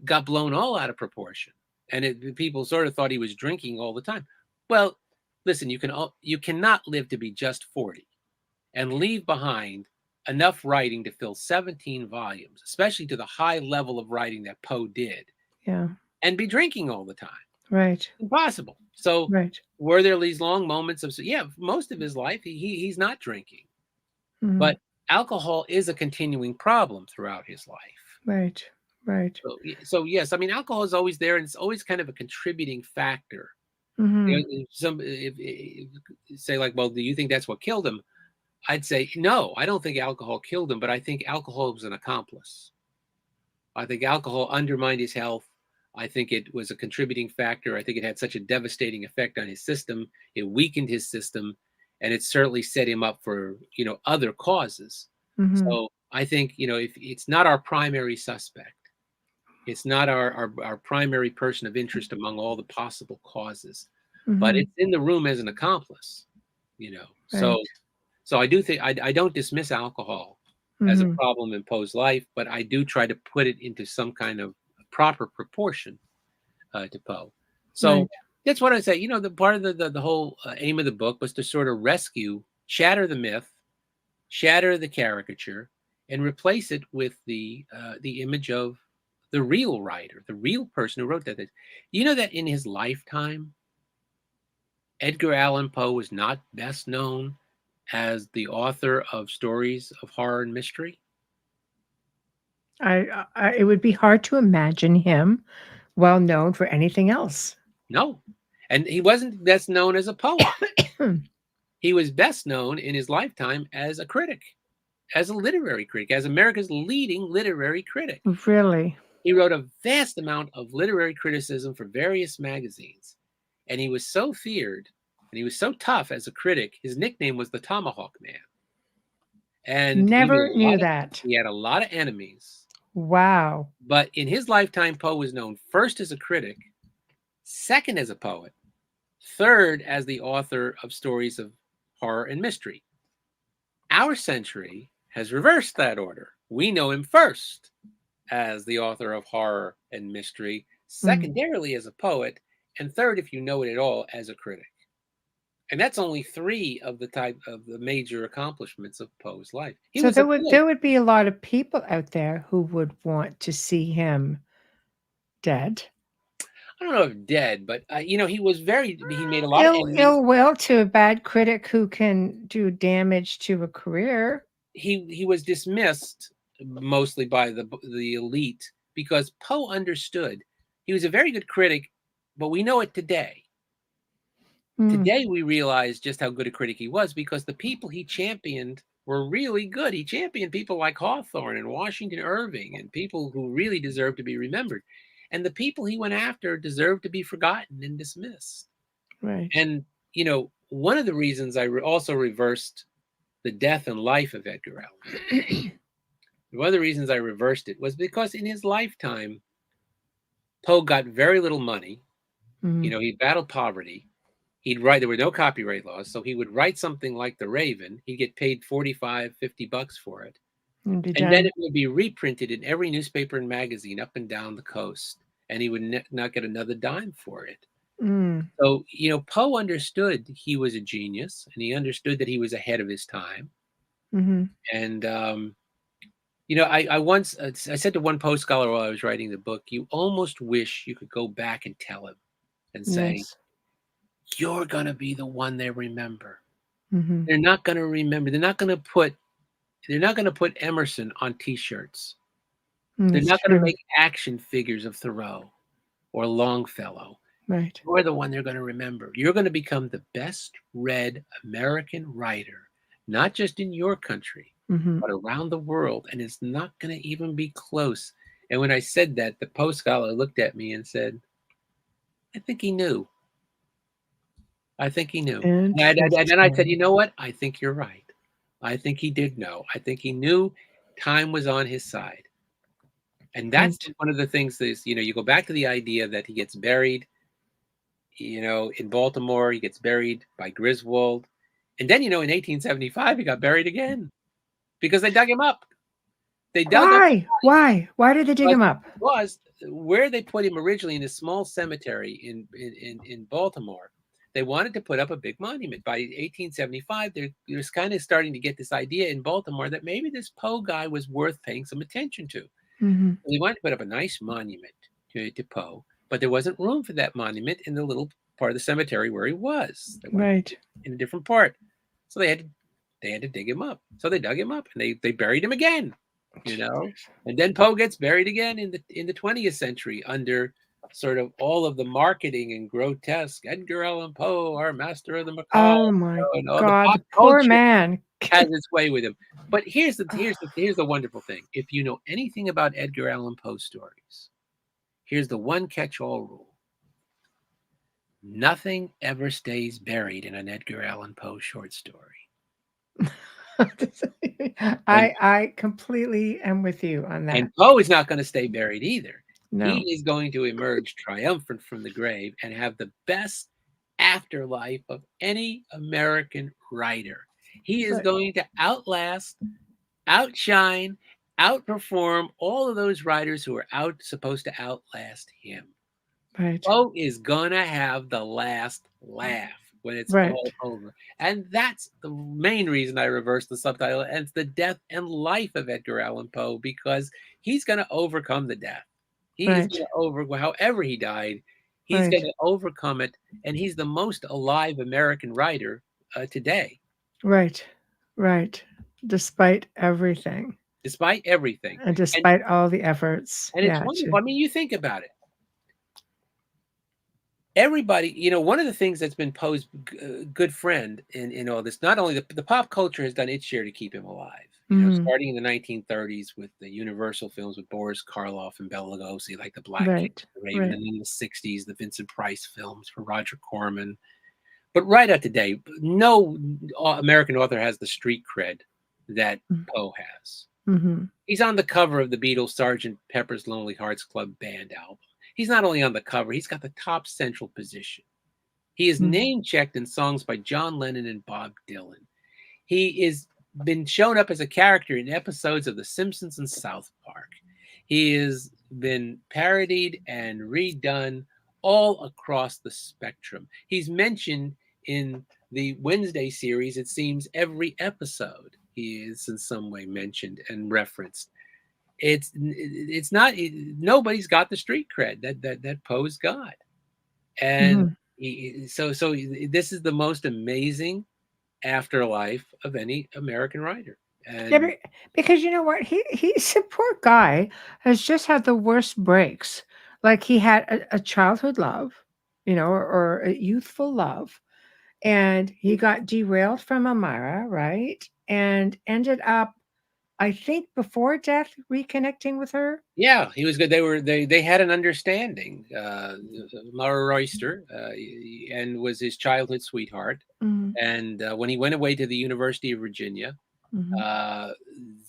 got blown all out of proportion. And people sort of thought he was drinking all the time. Well, listen, you cannot live to be just 40 and leave behind enough writing to fill 17 volumes, especially to the high level of writing that Poe did, Yeah. and be drinking all the time. Right. Impossible. So Right. were there these long moments of, yeah, most of his life, he's not drinking, Mhm. but alcohol is a continuing problem throughout his life. Right. Right. So yes, I mean, alcohol is always there, and it's always kind of a contributing factor. You know, Mhm. if say like, well, do you think that's what killed him? I'd say no. I don't think alcohol killed him, but I think alcohol was an accomplice. I think alcohol undermined his health. I think it was a contributing factor. I think it had such a devastating effect on his system. It weakened his system, and it certainly set him up for, other causes. Mhm. So I think, if it's not our primary suspect, it's not our primary person of interest among all the possible causes, but Mhm. it's in the room as an accomplice, Right. So I do think I don't dismiss alcohol as a Mhm. problem in Poe's life, but I do try to put it into some kind of proper proportion to Poe. So Right. that's what I say. The part of the whole aim of the book was to sort of shatter the myth, shatter the caricature, and replace it with the image of the real writer, the real person who wrote that. You know that in his lifetime, Edgar Allan Poe was not best known as the author of stories of horror and mystery? It would be hard to imagine him well known for anything else. No. And he wasn't best known as a poet. He was best known in his lifetime as a critic, as a literary critic, as America's leading literary critic. Really? He wrote a vast amount of literary criticism for various magazines. And he was so feared and he was so tough as a critic, his nickname was the Tomahawk Man. And Never knew that. he had a lot of enemies. Wow. But in his lifetime, Poe was known first as a critic, second as a poet, third as the author of stories of horror and mystery. Our century has reversed that order. We know him first as the author of horror and mystery, Mm. secondarily as a poet, and third, if you know it at all, as a critic. And that's only three of the major accomplishments of Poe's life. He So was a there would be a lot of people out there who would want to see him dead. I don't know if dead, but he made a lot of enemies. Ill will to a bad critic who can do damage to a career. He was dismissed mostly by the elite because Poe understood. He was a very good critic, but we know it today. Mm. Today we realize just how good a critic he was because the people he championed were really good. He championed people like Hawthorne and Washington Irving and people who really deserved to be remembered. And the people he went after deserved to be forgotten and dismissed. Right. And, one of the reasons I also reversed the death and life of Edgar Allan, one of the reasons I reversed it was because in his lifetime, Poe got very little money. Mm. He battled poverty. He'd write, there were no copyright laws, so he would write something like The Raven. He'd get paid $45, $50 for it. And be And then done. it would be reprinted in every newspaper and magazine up and down the coast. And he would not get another dime for it. Mm. So, Poe understood he was a genius and he understood that he was ahead of his time. Mhm. And, I said to one Poe scholar while I was writing the book, you almost wish you could go back and tell him and say, Yes. you're going to be the one they remember. Mhm. They're not going to remember. They're not going to put Emerson on T-shirts. They're It's not going to true. make action figures of Thoreau or Longfellow. Right. You're the one they're going to remember. You're going to become the best read American writer, not just in your country, Mhm. but around the world. And it's not going to even be close. And when I said that, the Poe scholar looked at me and said, I think he knew. I think he knew. And then I said, you Interesting. know what? I think you're right. I think he did know. I think he knew time was on his side. And that's And one of the things is, you go back to the idea that he gets buried, in Baltimore, he gets buried by Griswold. And then, in 1875, he got buried again because they dug him up. They dug up why? Why? Why did they dig him up? was where they put him originally in a small cemetery in Baltimore. They wanted to put up a big monument. By 1875, there was kind of starting to get this idea in Baltimore that maybe this Poe guy was worth paying some attention to. Mhm. They wanted to put up a nice monument to Poe. but there wasn't room for that monument in the little part of the cemetery where he was. They wanted Right. in a different part, so they had to dig him up. So they dug him up and they buried him again, you know. And then Poe gets buried again in the 20th century under sort of all of the marketing and grotesque Edgar Allan Poe, our master of the macabre, Oh my and all the God, pop the poor culture man. has its way with him. But here's the wonderful thing. If you know anything about Edgar Allan Poe stories, here's the one catch-all rule. Nothing ever stays buried in an Edgar Allan Poe short story. And, I completely am with you on that. and Poe is not going to stay buried either. No. He is going to emerge triumphant from the grave and have the best afterlife of any American writer. He is But- going to outlast, outshine, outperform all of those writers who are supposed to outlast him. Right. Poe is gonna have the last laugh when it's Right. all over. And that's the main reason I reversed the subtitle. And it's the death and life of Edgar Allan Poe, because he's gonna overcome the death. He is gonna however he died, he's Right. gonna overcome it, and he's the most alive American writer today. Right. Right. Despite everything. Despite everything. And despite all the efforts. And it's wonderful. I mean, you think about it. Everybody, you know, one of the things that's been Poe's good friend in all this, not only the pop culture has done its share to keep him alive, you know, starting in the 1930s with the Universal films with Boris Karloff and Bela Lugosi, like The Black King, The Raven, and in the 60s, the Vincent Price films for Roger Corman. But right up to date, no American author has the street cred that Poe has. He's on the cover of the Beatles' Sgt. Pepper's Lonely Hearts Club Band album. He's not only on the cover, he's got the top central position. He is name-checked in songs by John Lennon and Bob Dylan. He is been shown up as a character in episodes of The Simpsons and South Park. He has been parodied and redone all across the spectrum. He's mentioned in the Wednesday series, it seems every episode he is in some way mentioned and referenced. It's not, nobody's got the street cred that Poe's got. And so this is the most amazing afterlife of any American writer. And yeah, because you know what? He's a poor guy, has just had the worst breaks. Like he had a childhood love, you know, or a youthful love. And he got derailed from Amara, right? And ended up, I think, before death, reconnecting with her. Yeah, he was good. They had an understanding. Mara Royster and was his childhood sweetheart. And when he went away to the University of Virginia,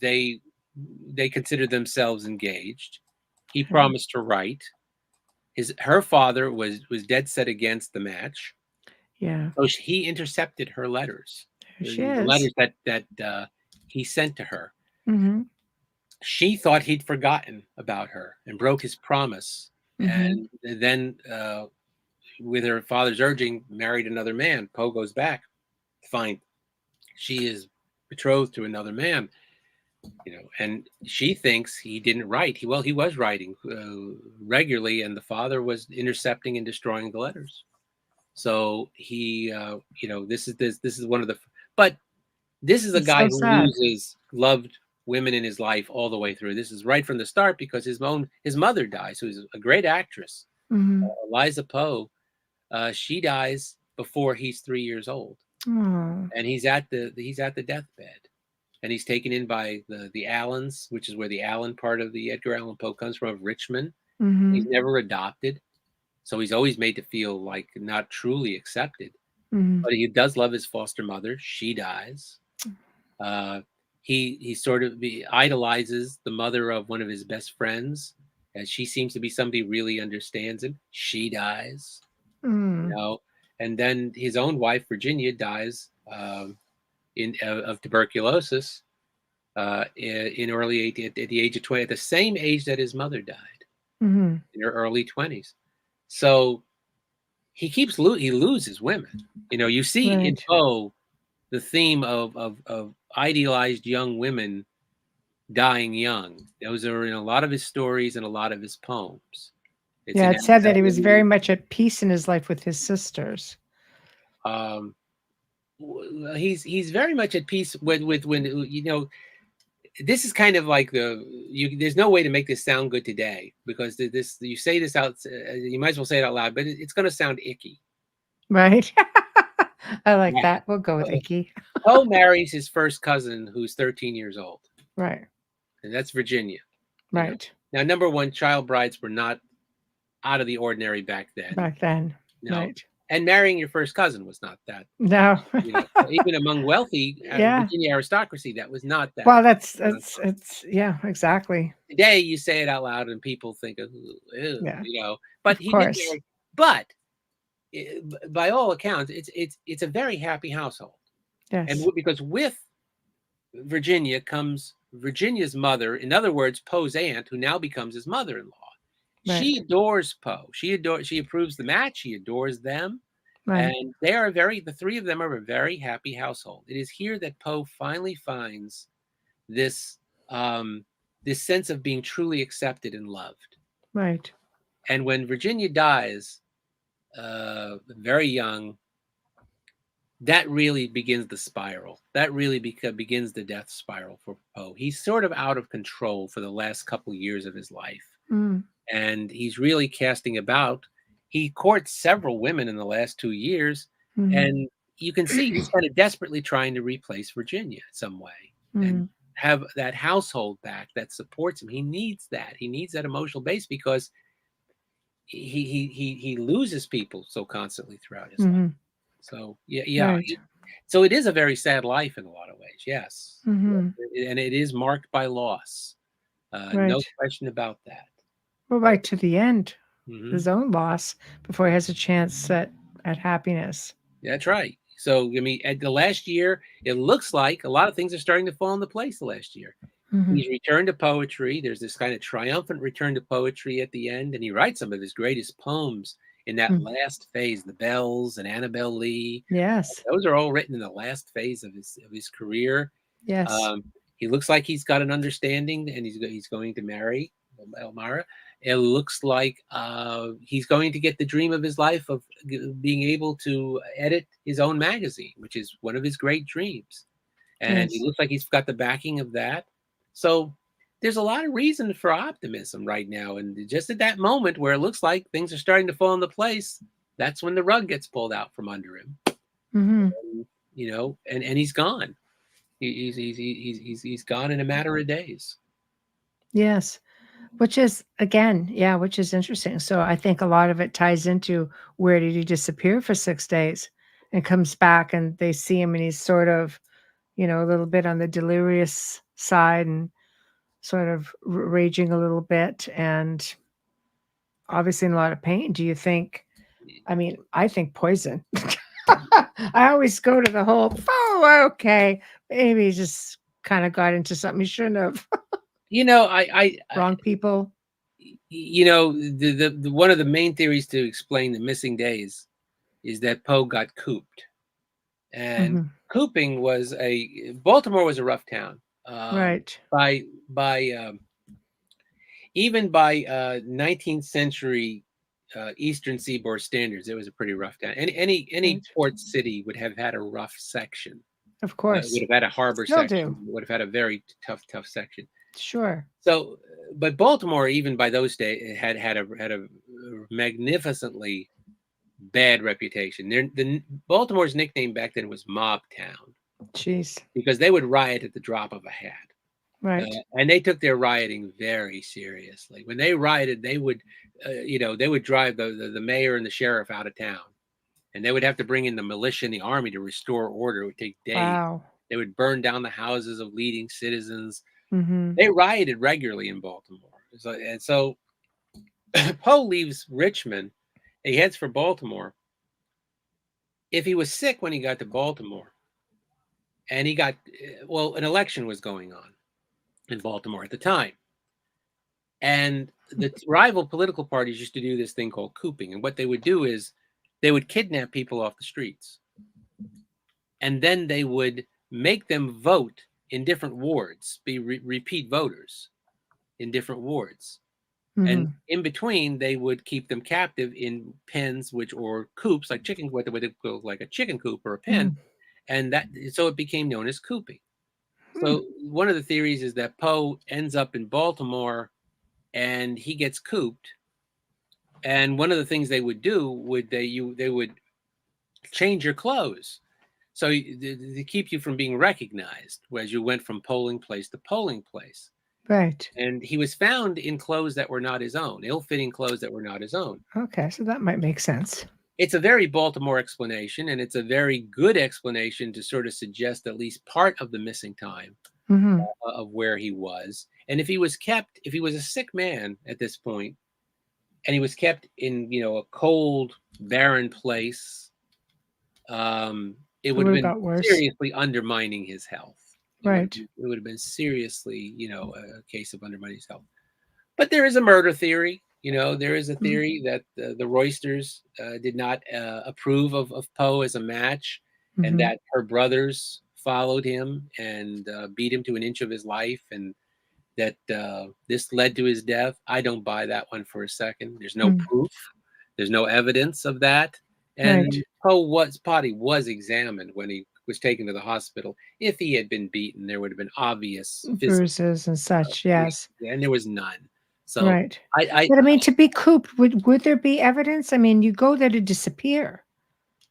they considered themselves engaged. He promised to write. Her father was dead set against the match. Yeah. So he intercepted her letters. The letters that he sent to her. She thought he'd forgotten about her and broke his promise. And then, with her father's urging, married another man. Poe goes back, find she is betrothed to another man. You know, and she thinks he didn't write. He was writing regularly, and the father was intercepting and destroying the letters. So he, you know, this is one of the. But this is a guy who loses loved women in his life all the way through. This is right from the start, because his mother dies, who's a great actress, Eliza Poe. She dies before he's 3 years old, and he's at the deathbed, and he's taken in by the Allens, which is where the Allen part of the Edgar Allan Poe comes from, Richmond. He's never adopted, so he's always made to feel like not truly accepted. But he does love his foster mother. She dies. He sort of idolizes the mother of one of his best friends, and she seems to be somebody who really understands him. She dies, you know, and then his own wife Virginia dies of tuberculosis in early at the age of 20, at the same age that his mother died, in her early 20s. So he loses women. You know, you see in Poe the theme of idealized young women dying young. Those are in a lot of his stories and a lot of his poems. It's Yeah, an it said that he was very anthology. much at peace in his life with his sisters. Um, he's very much at peace with when this is kind of like there's no way to make this sound good today, because this you say this out, you might as well say it out loud, but it's going to sound icky. Right. I like Yeah. that. We'll go with icky. Poe marries his first cousin, who's 13 years old, Right. and that's Virginia. Right. Now, number one, child brides were not out of the ordinary back then. Back then. No, Right. and marrying your first cousin was not that. No. Even among wealthy Yeah. Virginia aristocracy, that was not that. Well, it's yeah, exactly. Today, you say it out loud, and people think of, ew, Yeah. But Of he did course. marry. But by all accounts, it's a very happy household, and Yes. because with Virginia comes Virginia's mother. In other words, Poe's aunt, who now becomes his mother-in-law. Right. She adores Poe. She approves the match. She adores them. Right. And the three of them are a very happy household. It is here that Poe finally finds this this sense of being truly accepted and loved. Right. And when Virginia dies, very young, that really begins the spiral. That really begins the death spiral for Poe. He's sort of out of control for the last couple of years of his life. Mm. And he's really casting about. He courts several women in the last 2 years, and you can see he's kind of desperately trying to replace Virginia in some way and have that household back that supports him. He needs that. He needs that emotional base, because he loses people so constantly throughout his life. So yeah. Right. So it is a very sad life in a lot of ways. Yes, Mm-hmm. and it is marked by loss. No Right. question about that. Well, right to the end, Mhm. his own loss before he has a chance at happiness. That's right. So, I mean, at the last year, it looks like a lot of things are starting to fall into place the last year. He's returned to poetry. There's this kind of triumphant return to poetry at the end, and he writes some of his greatest poems in that last phase. The Bells and Annabel Lee. Yes. Those are all written in the last phase of his career. Yes. He looks like he's got an understanding, and he's going to marry Elmira. It looks like he's going to get the dream of his life of being able to edit his own magazine, which is one of his great dreams. And he looks like he's got the backing of that. So there's a lot of reason for optimism right now. And just at that moment where it looks like things are starting to fall into place, that's when the rug gets pulled out from under him. And, and he's gone. He's gone in a matter of days. Yes. Which is, again, which is interesting. So I think a lot of it ties into, where did he disappear for 6 days and comes back, and they see him and he's sort of, a little bit on the delirious side and sort of raging a little bit, and obviously in a lot of pain. Do you think, I think poison. I always go to the whole, okay, maybe he just kind of got into something he shouldn't have. Wrong people. The one of the main theories to explain the missing days is that Poe got cooped, and cooping was Baltimore was a rough town, Right. Even by 19th century Eastern Seaboard standards, it was a pretty rough town. Any port city would have had a rough section. Of course. Would have had a harbor section. Would have had a very tough section. Sure. So, but Baltimore, even by those days, had a magnificently bad reputation. Baltimore's nickname back then was Mob Town. Jeez. Because they would riot at the drop of a hat. Right. And they took their rioting very seriously. When they rioted, they would, they would drive the mayor and the sheriff out of town, and they would have to bring in the militia and the army to restore order. It would take days. Wow. They would burn down the houses of leading citizens. Mm-hmm. They rioted regularly in Baltimore. So Poe leaves Richmond. He heads for Baltimore. If he was sick when he got to Baltimore, and an election was going on in Baltimore at the time, and the rival political parties used to do this thing called cooping. And what they would do is they would kidnap people off the streets, and then they would make them vote in different wards, be repeat voters in different wards. And Mhm. in between, they would keep them captive in pens, or coops, like chicken, what they call like a chicken coop or a pen, Mhm. and so it became known as cooping. Hmm. So one of the theories is that Poe ends up in Baltimore, and he gets cooped. And one of the things they would do they would change your clothes, so to keep you from being recognized as you went from polling place to polling place. Right. And he was found in clothes that were not his own, ill-fitting clothes that were not his own. Okay, so that might make sense. It's a very Baltimore explanation, and it's a very good explanation to sort of suggest at least part of the missing time Mhm. of where he was. And if he was a sick man at this point, and he was kept in, a cold, barren place, it It would have would have been got worse. seriously undermining his health. Right. It would have been seriously, a case of undermining his health. But there is a murder theory. There is a Mhm. theory that the Roysters did not approve of Poe as a match, and Mhm. that her brothers followed him and beat him to an inch of his life, and that this led to his death. I don't buy that one for a second. There's no Mm. proof. There's no evidence of that. And Right. Poe's body was examined when he was taken to the hospital. If he had been beaten, there would have been obvious physical, Bruises and such, yes. and there was none. So Right. I But I mean, to be cooped, would there be evidence? I mean, you go there to disappear,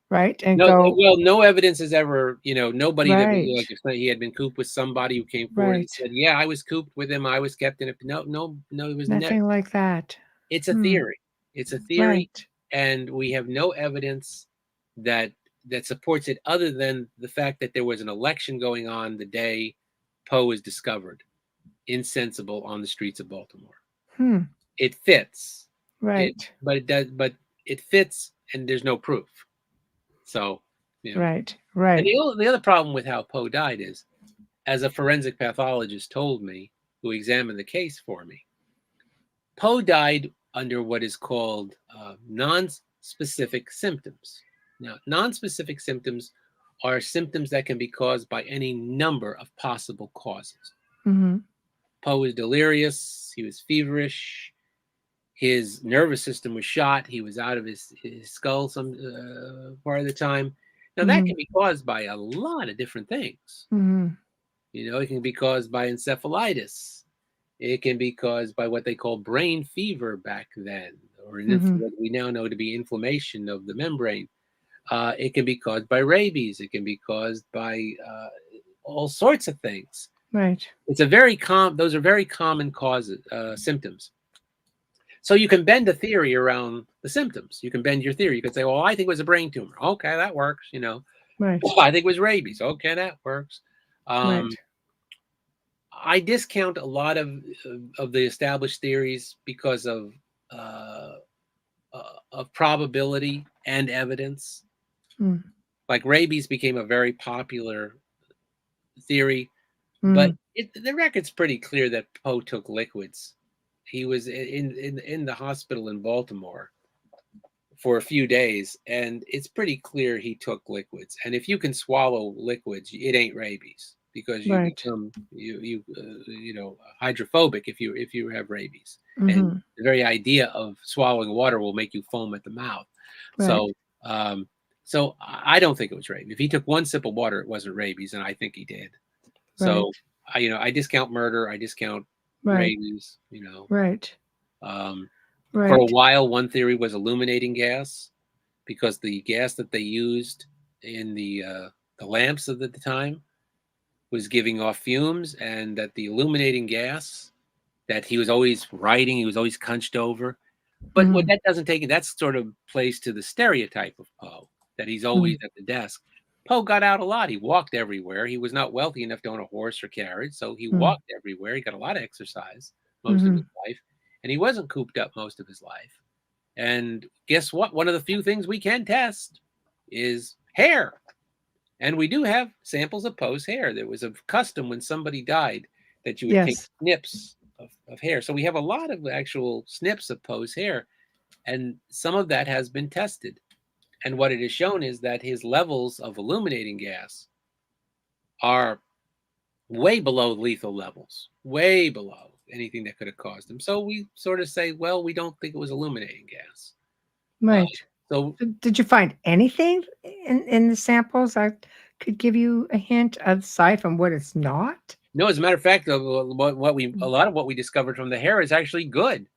right? And no, go, well, no evidence has ever, nobody that was right, like, if he had been cooped with somebody who came forward and right. said, yeah, I was cooped with him, I was kept in a, no, there was no. Nothing like that. It's a Hmm. theory. It's a theory, Right. and we have no evidence that supports it, other than the fact that there was an election going on the day Poe was discovered insensible on the streets of Baltimore. Hmm. It fits. It Right. but it does but it fits, and there's no proof. So, you know. Right. And Right. the other problem with how Poe died is, as a forensic pathologist told me, who examined the case for me, Poe died under what is called non-specific symptoms. Now, non-specific symptoms are symptoms that can be caused by any number of possible causes. Hmm. Poe was delirious. He was feverish. His nervous system was shot. He was out of his skull some part of the time. Now, that Hmm. can be caused by a lot of different things. Hmm. It can be caused by encephalitis. It can be caused by what they call brain fever back then, or Hmm. what we now know to be inflammation of the membrane. It can be caused by rabies. It can be caused by all sorts of things. Right. It's a very Those are very common causes, symptoms. So you can bend a theory around the symptoms. You can bend your theory. You can say, "Well, I think it was a brain tumor." Okay, that works. Right. I think it was rabies. Okay, that works. Right. Um, I discount a lot of the established theories because uh, of probability and evidence. Mm. Like rabies became a very popular theory, but Mm. the record's pretty clear that Poe took liquids. He was in the hospital in Baltimore for a few days, and it's pretty clear he took liquids. And if you can swallow liquids, it ain't rabies, because you Right. become hydrophobic if you have rabies. And Hmm. the very idea of swallowing water will make you foam at the mouth. Right. So I don't think it was rabies. If he took one sip of water, it wasn't rabies, and I think he did. So Right. I discount murder. I discount Right. rabies. Right. Um, for a Right. while, one theory was illuminating gas, because the gas that they used in the lamps of the time was giving off fumes, and that the illuminating gas that he was always writing, he was always hunched over. But what Hmm. that doesn't take, that sort of plays to the stereotype of Poe, that he's always Hmm. at the desk. Poe got out a lot. He walked everywhere. He was not wealthy enough to own a horse or carriage, so he Hmm. walked everywhere. He got a lot of exercise most of his Hmm. life, and he wasn't cooped up most of his life. And guess what? One of the few things we can test is hair. And we do have samples of Poe's hair. There was a custom when somebody died that you would take Yes. snips of hair. So we have a lot of actual snips of Poe's hair, and some of that has been tested. And what it has shown is that his levels of illuminating gas are way below lethal levels, way below. anything that could have caused him. So we sort of say, well, we don't think it was illuminating gas. Right. So Did you find anything in the samples that could give you a hint aside from what it's not? no, as a matter of fact, a lot of what we discovered from the hair is actually good.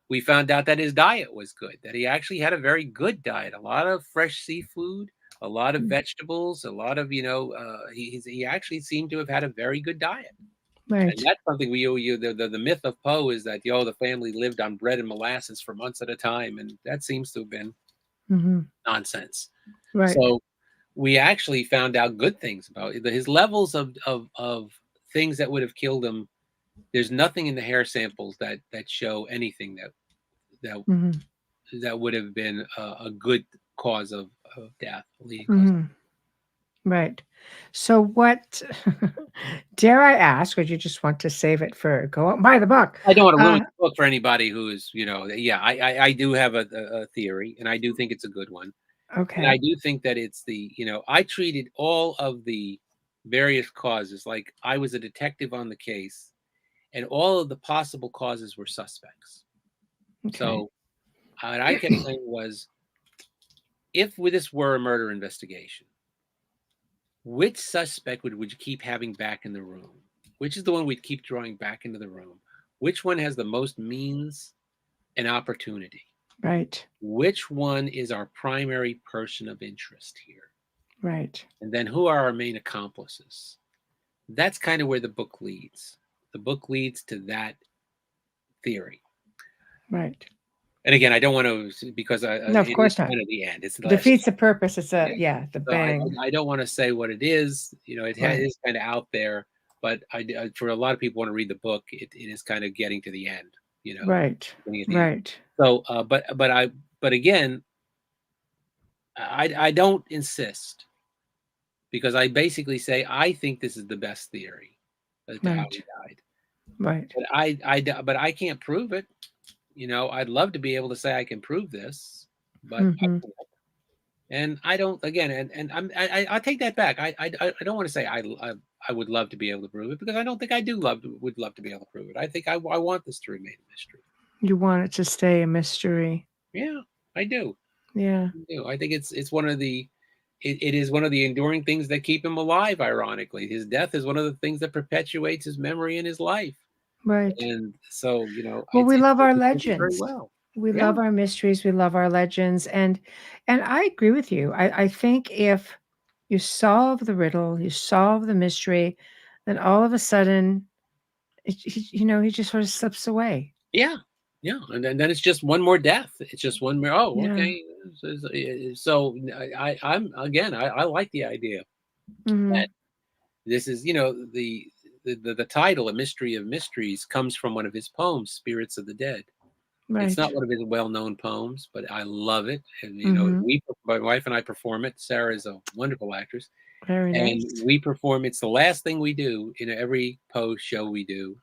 We found out that his diet was good, that he actually had a very good diet, a lot of fresh seafood, a lot of Mm. vegetables, a lot of, he actually seemed to have had a very good diet. Right. And that's something we owe you. The myth of Poe is that, the family lived on bread and molasses for months at a time. And that seems to have been Hmm. nonsense. Right. So we actually found out good things about his levels of things that would have killed him. There's nothing in the hair samples that show anything that Hmm. that would have been a good cause of death. Hmm. Right. So what dare I ask, or do you just want to save it for go out and buy the book? I don't want to ruin the book for anybody who is, yeah, I do have a theory, and I do think it's a good one. And I Okay. do think that it's I treated all of the various causes like I was a detective on the case, and all of the possible causes were suspects. Okay. So what I kept saying was, if this were a murder investigation, which suspect would you keep having back in the room? Which is the one we'd keep drawing back into the room? Which one has the most means and opportunity? Right. Which one is our primary person of interest here? Right. And then who are our main accomplices? That's kind of where the book leads. The book leads to that theory. Right. And again, I don't want to, because No, of it is course not. kind of the end. It's the last. Defeats the purpose. It's Yeah. the So bang. I don't want to say what it is. It Right. is kind of out there, but for a lot of people want to read the book, it is kind of getting to the end. Right. Getting at the end. Right. So, but again, I don't insist, because I basically say I think this is the best theory as to how Right. he died. Right. But I can't prove it. I'd love to be able to say I can prove this, but I Hmm. can't. And I don't. Again, and I'll take that back. I don't want to say I would love to be able to prove it, because I don't think I would love to be able to prove it. I think I want this to remain a mystery. You want it to stay a mystery. Yeah, I do. Yeah. I do. I think it's one of the it is one of the enduring things that keep him alive. Ironically, his death is one of the things that perpetuates his memory in his life. Right. And so, Well, we love our it serves him very legends. well. We Yeah. love our mysteries. We love our legends. And I agree with you. I think if you solve the riddle, you solve the mystery, then all of a sudden, he just sort of slips away. Yeah. Yeah. And then it's just one more death. It's just one more. Oh, Yeah. okay. So I'm again, I like the idea Hmm. that this is, the title, A Mystery of Mysteries, comes from one of his poems, Spirits of the Dead. It's Right. not one of his well-known poems, but I love it. And, Hmm. my wife and I perform it. Sarah is a wonderful actress. Very And nice. we perform. It's the last thing we do in every Poe show we do.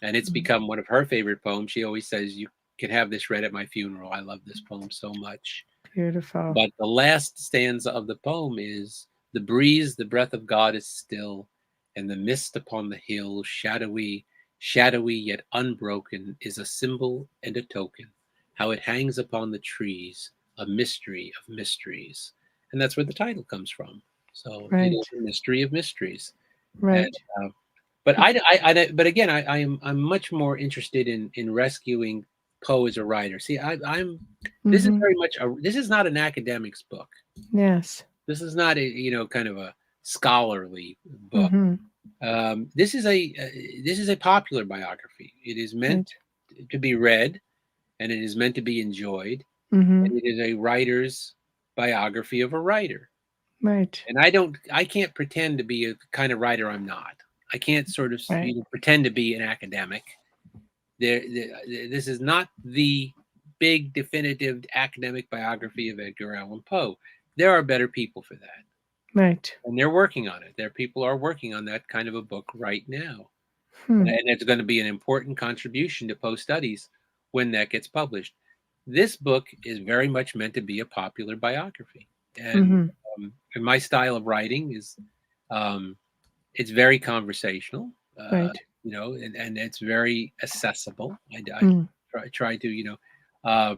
And it's Mhm. become one of her favorite poems. She always says, you can have this read at my funeral. I love this poem so much. Beautiful. But the last stanza of the poem is, the breeze, the breath of God is still, and the mist upon the hill, shadowy, shadowy yet unbroken, is a symbol and a token, how it hangs upon the trees, a mystery of mysteries. And that's where the title comes from. So it is Right. a mystery of mysteries. And, Right. but but again, I'm much more interested in rescuing Poe as a writer. See, this is Hmm. very much this is not an academic's book. Yes. This is not a kind of a scholarly book. Hmm. This is a popular biography. It is meant Right. to be read, and it is meant to be enjoyed. Hmm. And it is a writer's biography of a writer. Right. And I can't pretend to be a kind of writer I'm not. I can't sort of Right. pretend to be an academic. This is not the big definitive academic biography of Edgar Allan Poe. There are better people for that. Right. And they're working on it. People are working on that kind of a book right now. Hmm. And it's going to be an important contribution to Poe studies when that gets published. This book is very much meant to be a popular biography. And, and my style of writing is, it's very conversational. Right. you know, and it's very accessible. I Mm. try to, uh,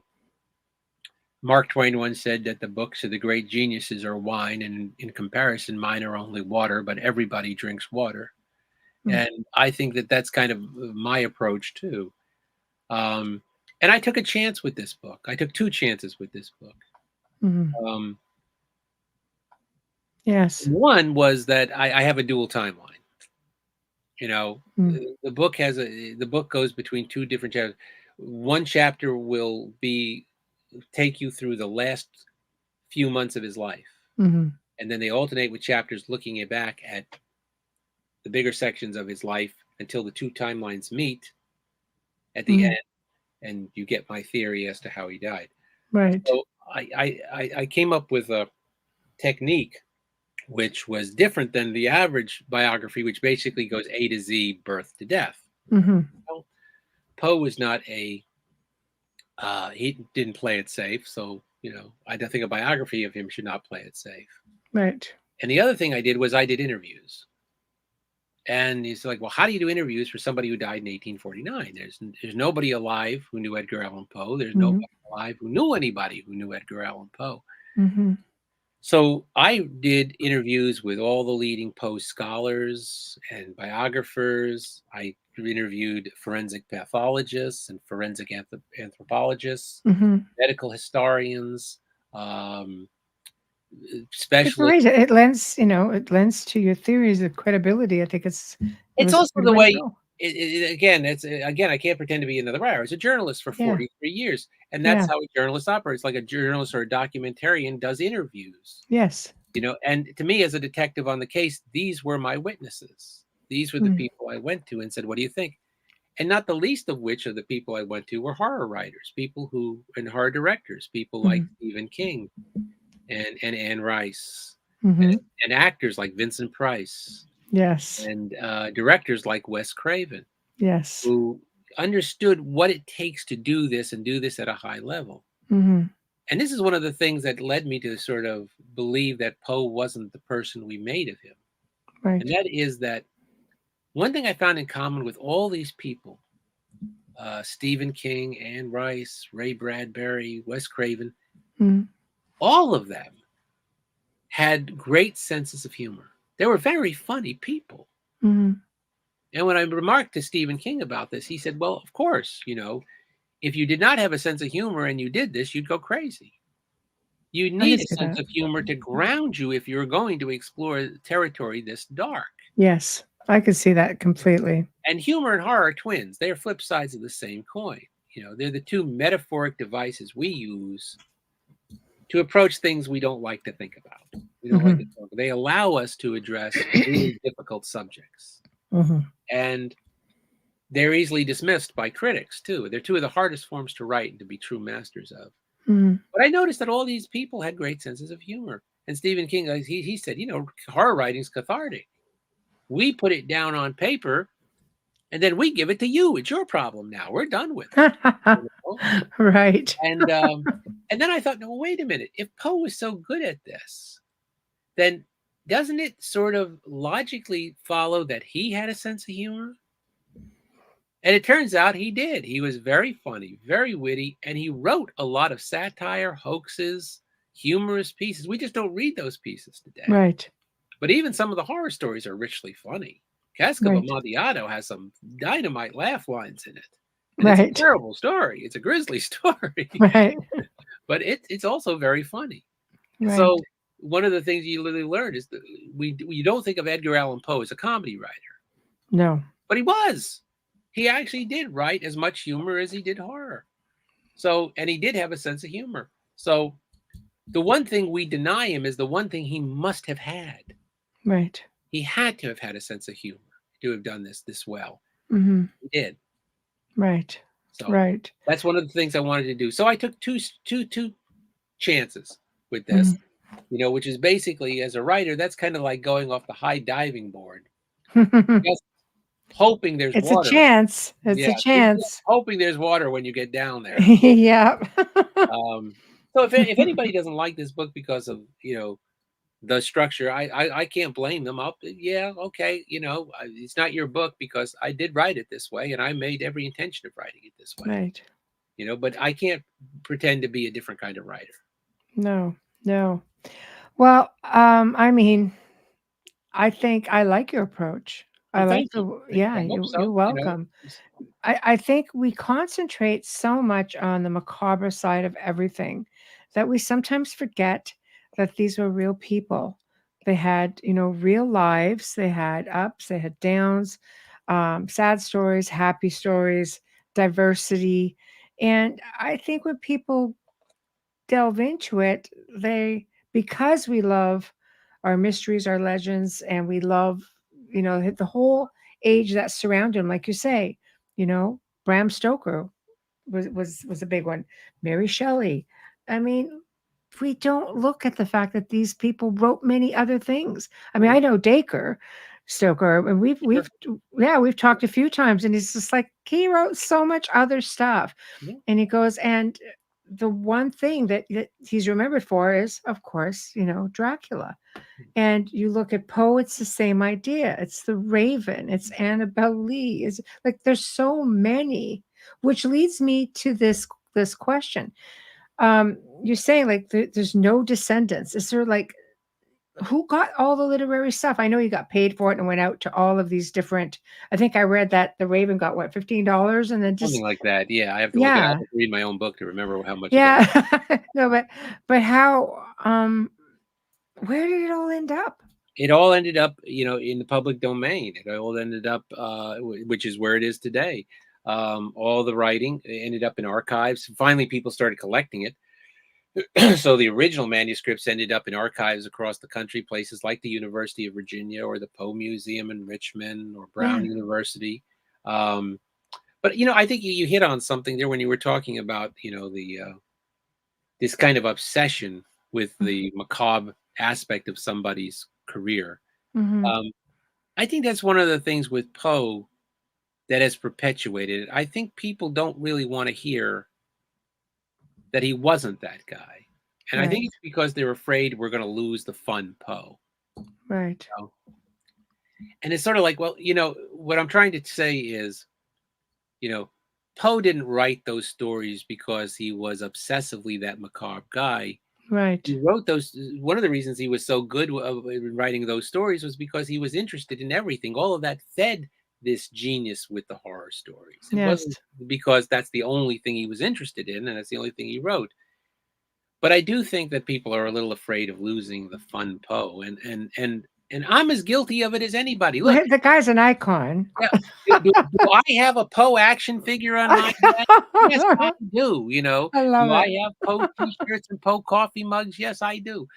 Mark Twain once said that the books of the great geniuses are wine, and in comparison, mine are only water, but everybody drinks water. Mm. And I think that that's kind of my approach too. And I took a chance with this book. I took two chances with this book. Mm. Um, Yes. one was that I have a dual timeline. You know, Mm. the book the book goes between two different chapters. One chapter will take you through the last few months of his life, Mm-hmm. and then they alternate with chapters looking back at the bigger sections of his life until the two timelines meet at the Mm. end, and you get my theory as to how he died. Right. So I came up with a technique which was different than the average biography, which basically goes A to Z, birth to death. Mm-hmm. Well, Poe was not he didn't play it safe. So, I don't think a biography of him should not play it safe. Right. And the other thing I did was I did interviews. And he's like, well, how do you do interviews for somebody who died in 1849? There's nobody alive who knew Edgar Allan Poe. There's Mm-hmm. nobody alive who knew anybody who knew Edgar Allan Poe. Mm-hmm. So I did interviews with all the leading Poe scholars and biographers. I interviewed forensic pathologists and forensic anthropologists, Mm-hmm. medical historians, um, Good specialists. reason. It lends to your theories of credibility. I think it It's was a also good the way to way. go. Again, I can't pretend to be another writer. I was a journalist for Yeah. 43 years, and that's Yeah. how a journalist operates. Like a journalist or a documentarian does interviews. Yes. And to me, as a detective on the case, these were my witnesses. These were the Mm. people I went to and said, what do you think? And not the least of which of the people I went to were horror writers, and horror directors, people like Mm. Stephen King and Anne Rice, Mm-hmm. and actors like Vincent Price, Yes. and directors like Wes Craven, Yes. who understood what it takes to do this and do this at a high level. Mm-hmm. And this is one of the things that led me to sort of believe that Poe wasn't the person we made of him. Right. And that is that one thing I found in common with all these people, Stephen King, Anne Rice, Ray Bradbury, Wes Craven, Mm. all of them had great senses of humor. They were very funny people. Mm-hmm. And when I remarked to Stephen King about this, he said, well, of course, if you did not have a sense of humor and you did this, you'd go crazy. You I can need a see sense that. of humor to ground you if you're going to explore territory this dark. Yes. I could see that completely. And humor and horror are twins. They are flip sides of the same coin. They're the two metaphoric devices we use to approach things we don't like to think about. We don't like to talk. They allow us to address really difficult subjects. Mm-hmm. And they're easily dismissed by critics, too. They're two of the hardest forms to write and to be true masters of. Mm-hmm. But I noticed that all these people had great senses of humor. And Stephen King, he said, horror writing's cathartic. We put it down on paper, and then we give it to you. It's your problem now. We're done with it. Right. And then I thought, no, wait a minute. If Poe was so good at this, then doesn't it sort of logically follow that he had a sense of humor? And it turns out he did. He was very funny, very witty, and he wrote a lot of satire, hoaxes, humorous pieces. We just don't read those pieces today. Right. But even some of the horror stories are richly funny. Cask of Right. Amontillado has some dynamite laugh lines in it. And Right. It's a terrible story. It's a grisly story. Right. But it's also very funny. Right. So one of the things you literally learn is that you don't think of Edgar Allan Poe as a comedy writer. No. But he was. He actually did write as much humor as he did horror. And he did have a sense of humor. So the one thing we deny him is the one thing he must have had. Right. He had to have had a sense of humor to have done this well. Mm-hmm. He did. Right. So Right. that's one of the things I wanted to do. So I took two chances with this, which is basically, as a writer, that's kind of like going off the high diving board. Just hoping there's It's water. a chance. It's Yeah, a chance. hoping there's water when you get down there. Yeah. So if anybody doesn't like this book because of the structure, I can't blame them. Yeah, okay, it's not your book because I did write it this way, and I made every intention of writing it this way. Right. But I can't pretend to be a different kind of writer. No, no. Well, I mean, I think I like your approach. I Well, like thank you. the I yeah, hope you're so. welcome. I think we concentrate so much on the macabre side of everything that we sometimes forget that these were real people. They had, real lives. They had ups, they had downs, sad stories, happy stories, diversity. And I think when people delve into it, because we love our mysteries, our legends, and we love, the whole age that surrounded him, like you say, Bram Stoker was a big one. Mary Shelley. I mean, we don't look at the fact that these people wrote many other things. I mean, I know Dacre Stoker, and we've talked a few times, and he's just like he wrote so much other stuff. Yeah. And he goes, and the one thing that he's remembered for is, of course, Dracula. And you look at Poe, it's the same idea. It's the Raven, it's Annabelle Lee. It's like there's so many, which leads me to this question. You're saying like there's no descendants. Is there like who got all the literary stuff? I know you got paid for it and went out to all of these different. I think I read that the Raven got what, $15, and then Something just like that. Yeah, I have to look at. I have yeah, to read my own book to remember how much it got. yeah. No, but how? Where did it all end up? It all ended up, in the public domain. It all ended up, which is where it is today. All the writing ended up in archives. Finally, people started collecting it. So the original manuscripts ended up in archives across the country, places like the University of Virginia or the Poe Museum in Richmond or Brown Yeah. University. But I think you hit on something there when you were talking about the this kind of obsession with the macabre aspect of somebody's career. Mm-hmm. I think that's one of the things with Poe that has perpetuated it. I think people don't really want to hear that he wasn't that guy. And I think Right. it's because they're afraid we're going to lose the fun Poe. Right. You know? And it's sort of like, well, what I'm trying to say is, Poe didn't write those stories because he was obsessively that macabre guy. Right. He wrote those. One of the reasons he was so good in writing those stories was because he was interested in everything. All of that fed this genius with the horror stories. It Yes. wasn't because that's the only thing he was interested in, and that's the only thing he wrote. But I do think that people are a little afraid of losing the fun Poe, and I'm as guilty of it as anybody. Look, Well, the guy's an icon. yeah, do I have a Poe action figure on my desk? Yes, I do. I love Do I it. have Poe T-shirts and Poe coffee mugs? Yes, I do.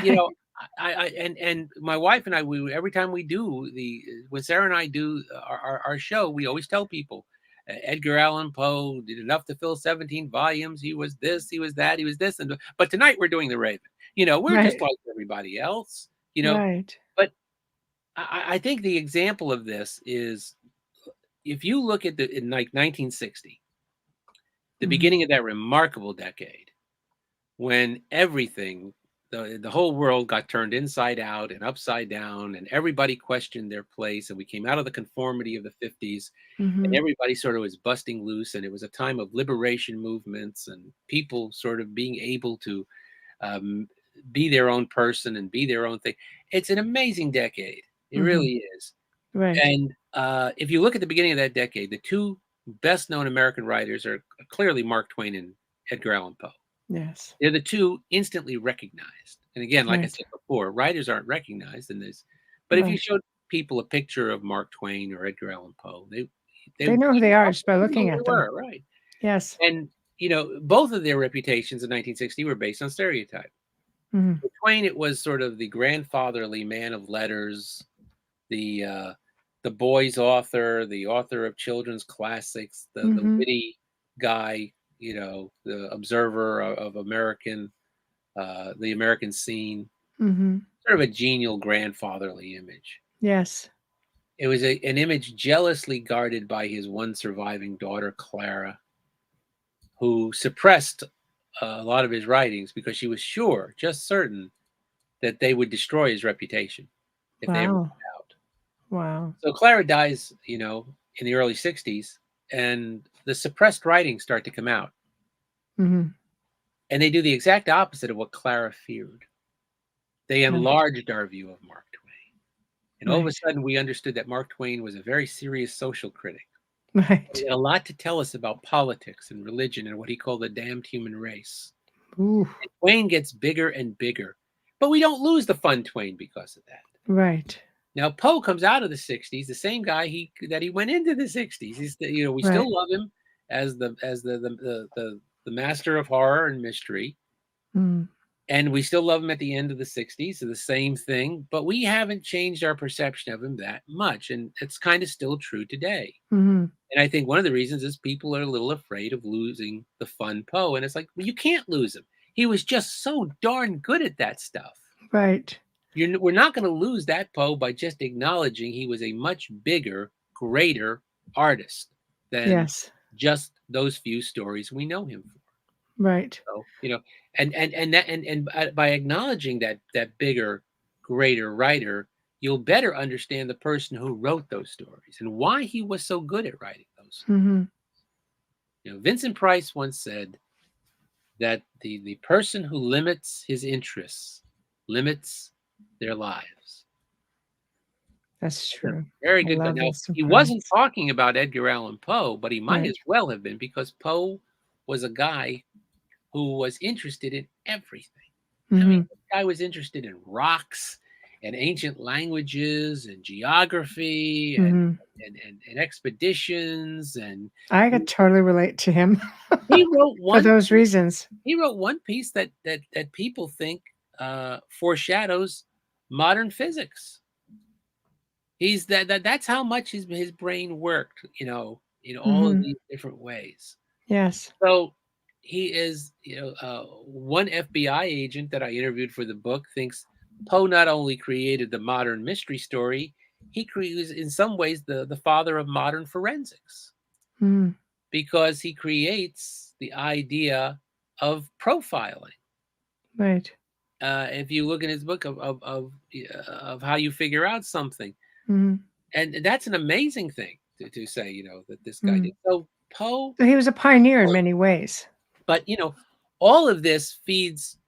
You know, and my wife and I, we every time we do when Sarah and I do our show, we always tell people Edgar Allan Poe did enough to fill 17 volumes. He was this, he was that, he was this, but tonight we're doing the Raven. We're just Right. like everybody else. Right. But I think the example of this is if you look at in like 1960, the Mhm. beginning of that remarkable decade, when everything, the whole world got turned inside out and upside down, and everybody questioned their place, and we came out of the conformity of the 50s, and Mhm. everybody sort of was busting loose, and it was a time of liberation movements and people sort of being able to um, be their own person and be their own thing. It's an amazing decade. It Mhm. really is. Right. And if you look at the beginning of that decade, the two best known American writers are clearly Mark Twain and Edgar Allan Poe. Yes. They're the two instantly recognized. And again, like I Right. said before, writers aren't recognized in this. But if you Right. showed people a picture of Mark Twain or Edgar Allan Poe, they They know who they are just by know looking who they at them. were, right? Yes. And both of their reputations in 1960 were based on stereotype. Mhm. For Twain, it was sort of the grandfatherly man of letters, the boys author, the author of children's classics, the Mhm. witty guy, the observer of the American scene, Mhm. sort of a genial grandfatherly image. Yes. It was an image jealously guarded by his one surviving daughter, Clara, who suppressed a lot of his writings because she was sure, just certain, that they would destroy his reputation if they ever Wow. got out. Wow. So Clara dies, in the early 60s, and the suppressed writings start to come out. Hmm. And they do the exact opposite of what Clara feared. They enlarged our view of Mark Twain. And all of a Right. sudden, we understood that Mark Twain was a very serious social critic. Right. He had a lot to tell us about politics and religion and what he called the damned human race. Ooh. And Twain gets bigger and bigger, but we don't lose the fun Twain because of that. Right. Now Poe comes out of the 60s, the same guy that he went into the 60s. We still love him as the master of horror and mystery. Mm. And we still love him at the end of the 60s, so the same thing, but we haven't changed our perception of him that much. And it's kind of still true today. Hmm. And I think one of the reasons is people are a little afraid of losing the fun Poe. And it's like, well, you can't lose him. He was just so darn good at that stuff. Right. We're not going to lose that Poe by just acknowledging he was a much bigger, greater artist than just those few stories we know him for. Right. So, and by acknowledging that bigger, greater writer, you'll better understand the person who wrote those stories and why he was so good at writing those. Hmm. Vincent Price once said that the person who limits his interests limits their lives. That's true. Very good. Now, he wasn't talking about Edgar Allan Poe, but he might as well have been, because Poe was a guy who was interested in everything. I mean, this guy was interested in rocks and ancient languages and geography and expeditions. And I could totally relate to him. He wrote for those reasons. He wrote one piece that people think foreshadows modern physics. He's that's how much his brain worked, in all of these different ways. Yes. So he is, one FBI agent that I interviewed for the book thinks Poe not only created the modern mystery story, he was in some ways the father of modern forensics, because he creates the idea of profiling. Right. If you look in his book of how you figure out something, and that's an amazing thing to say, that this guy did. So Poe, So he was a pioneer in many ways. But all of this feeds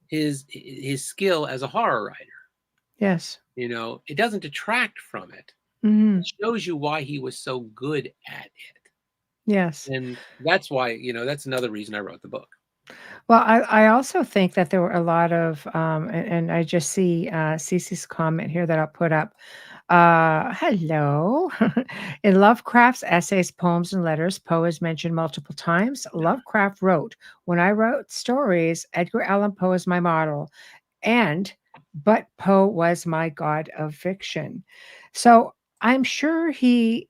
his skill as a horror writer. Yes. It doesn't detract from it. Mm-hmm. It shows you why he was so good at it. Yes. And that's why, that's another reason I wrote the book. Well, I also think that there were a lot of, and I just see Cece's comment here that I'll put up. Hello. In Lovecraft's essays, poems, and letters, Poe is mentioned multiple times. Lovecraft wrote, "When I wrote stories, Edgar Allan Poe is my model, but Poe was my god of fiction." So I'm sure he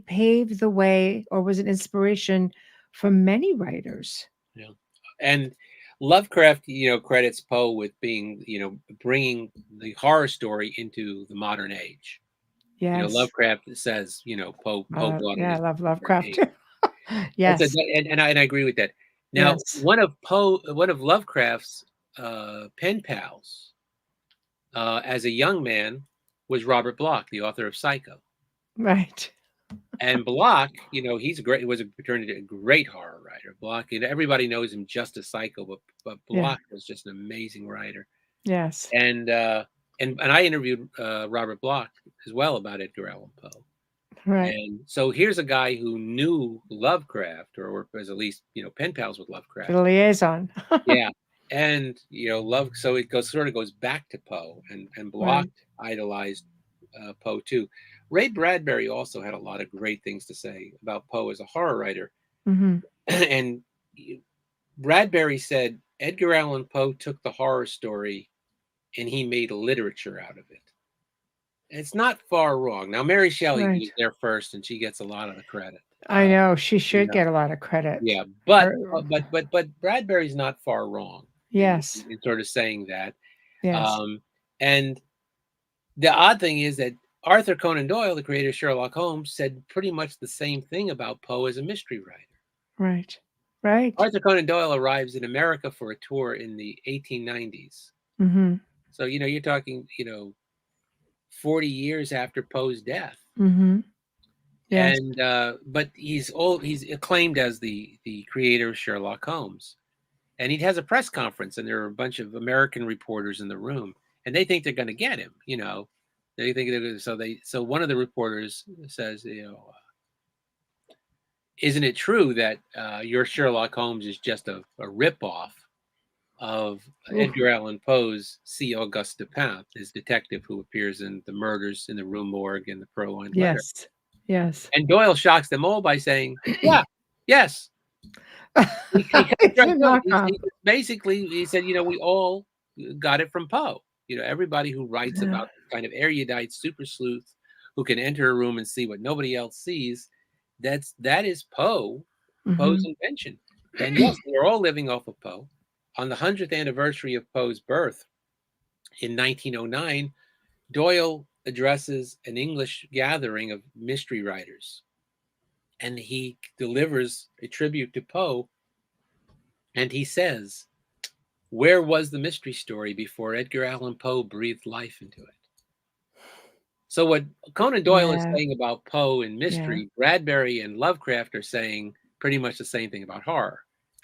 paved the way, or was an inspiration for many writers. Yeah. And Lovecraft, credits Poe with being, bringing the horror story into the modern age. Yes. Lovecraft says, Poe brought it. Yeah, I love Lovecraft too. Yes. And I agree with that. Now, one of Lovecraft's pen pals as a young man was Robert Bloch, the author of Psycho. Right. And Bloch, he's was a great horror writer. Bloch, everybody knows him just as Psycho, but Bloch was just an amazing writer. Yes. And I interviewed Robert Bloch as well about Edgar Allan Poe. Right. And so here's a guy who knew Lovecraft, or was at least pen pals with Lovecraft. The liaison. Yeah. And so it goes back to Poe, and Bloch idolized Poe too. Ray Bradbury also had a lot of great things to say about Poe as a horror writer. And Bradbury said Edgar Allan Poe took the horror story and he made literature out of it. It's not far wrong. Now, Mary Shelley was there first, and she gets a lot of the credit. I know she should get a lot of credit. Yeah, but Bradbury's not far wrong. Yes, in sort of saying that. Yes. And the odd thing is that Arthur Conan Doyle, the creator of Sherlock Holmes, said pretty much the same thing about Poe as a mystery writer. Right. Right. Arthur Conan Doyle arrives in America for a tour in the 1890s. So, you're talking, 40 years after Poe's death. Mm-hmm. Yes. And but he's acclaimed as the creator of Sherlock Holmes. And he has a press conference, and there are a bunch of American reporters in the room, and they think they're going to get him. They think they're gonna, so one of the reporters says, isn't it true that your Sherlock Holmes is just a ripoff of Ooh. Edgar Allan Poe's C. Auguste Dupin, his detective who appears in The Murders in the Rue Morgue and The Purloined Letter? Yes. Yes. And Doyle shocks them all by saying, yeah, yes. It's a knockoff. Basically, he said, we all got it from Poe. Everybody who writes about kind of erudite super sleuth who can enter a room and see what nobody else sees, that is Poe, Poe's invention. And yes, they're all living off of Poe. On the 100th anniversary of Poe's birth in 1909, Doyle addresses an English gathering of mystery writers, and he delivers a tribute to Poe, and he says, where was the mystery story before Edgar Allan Poe breathed life into it? So what Conan Doyle is saying about Poe and mystery, Bradbury and Lovecraft are saying pretty much the same thing about horror.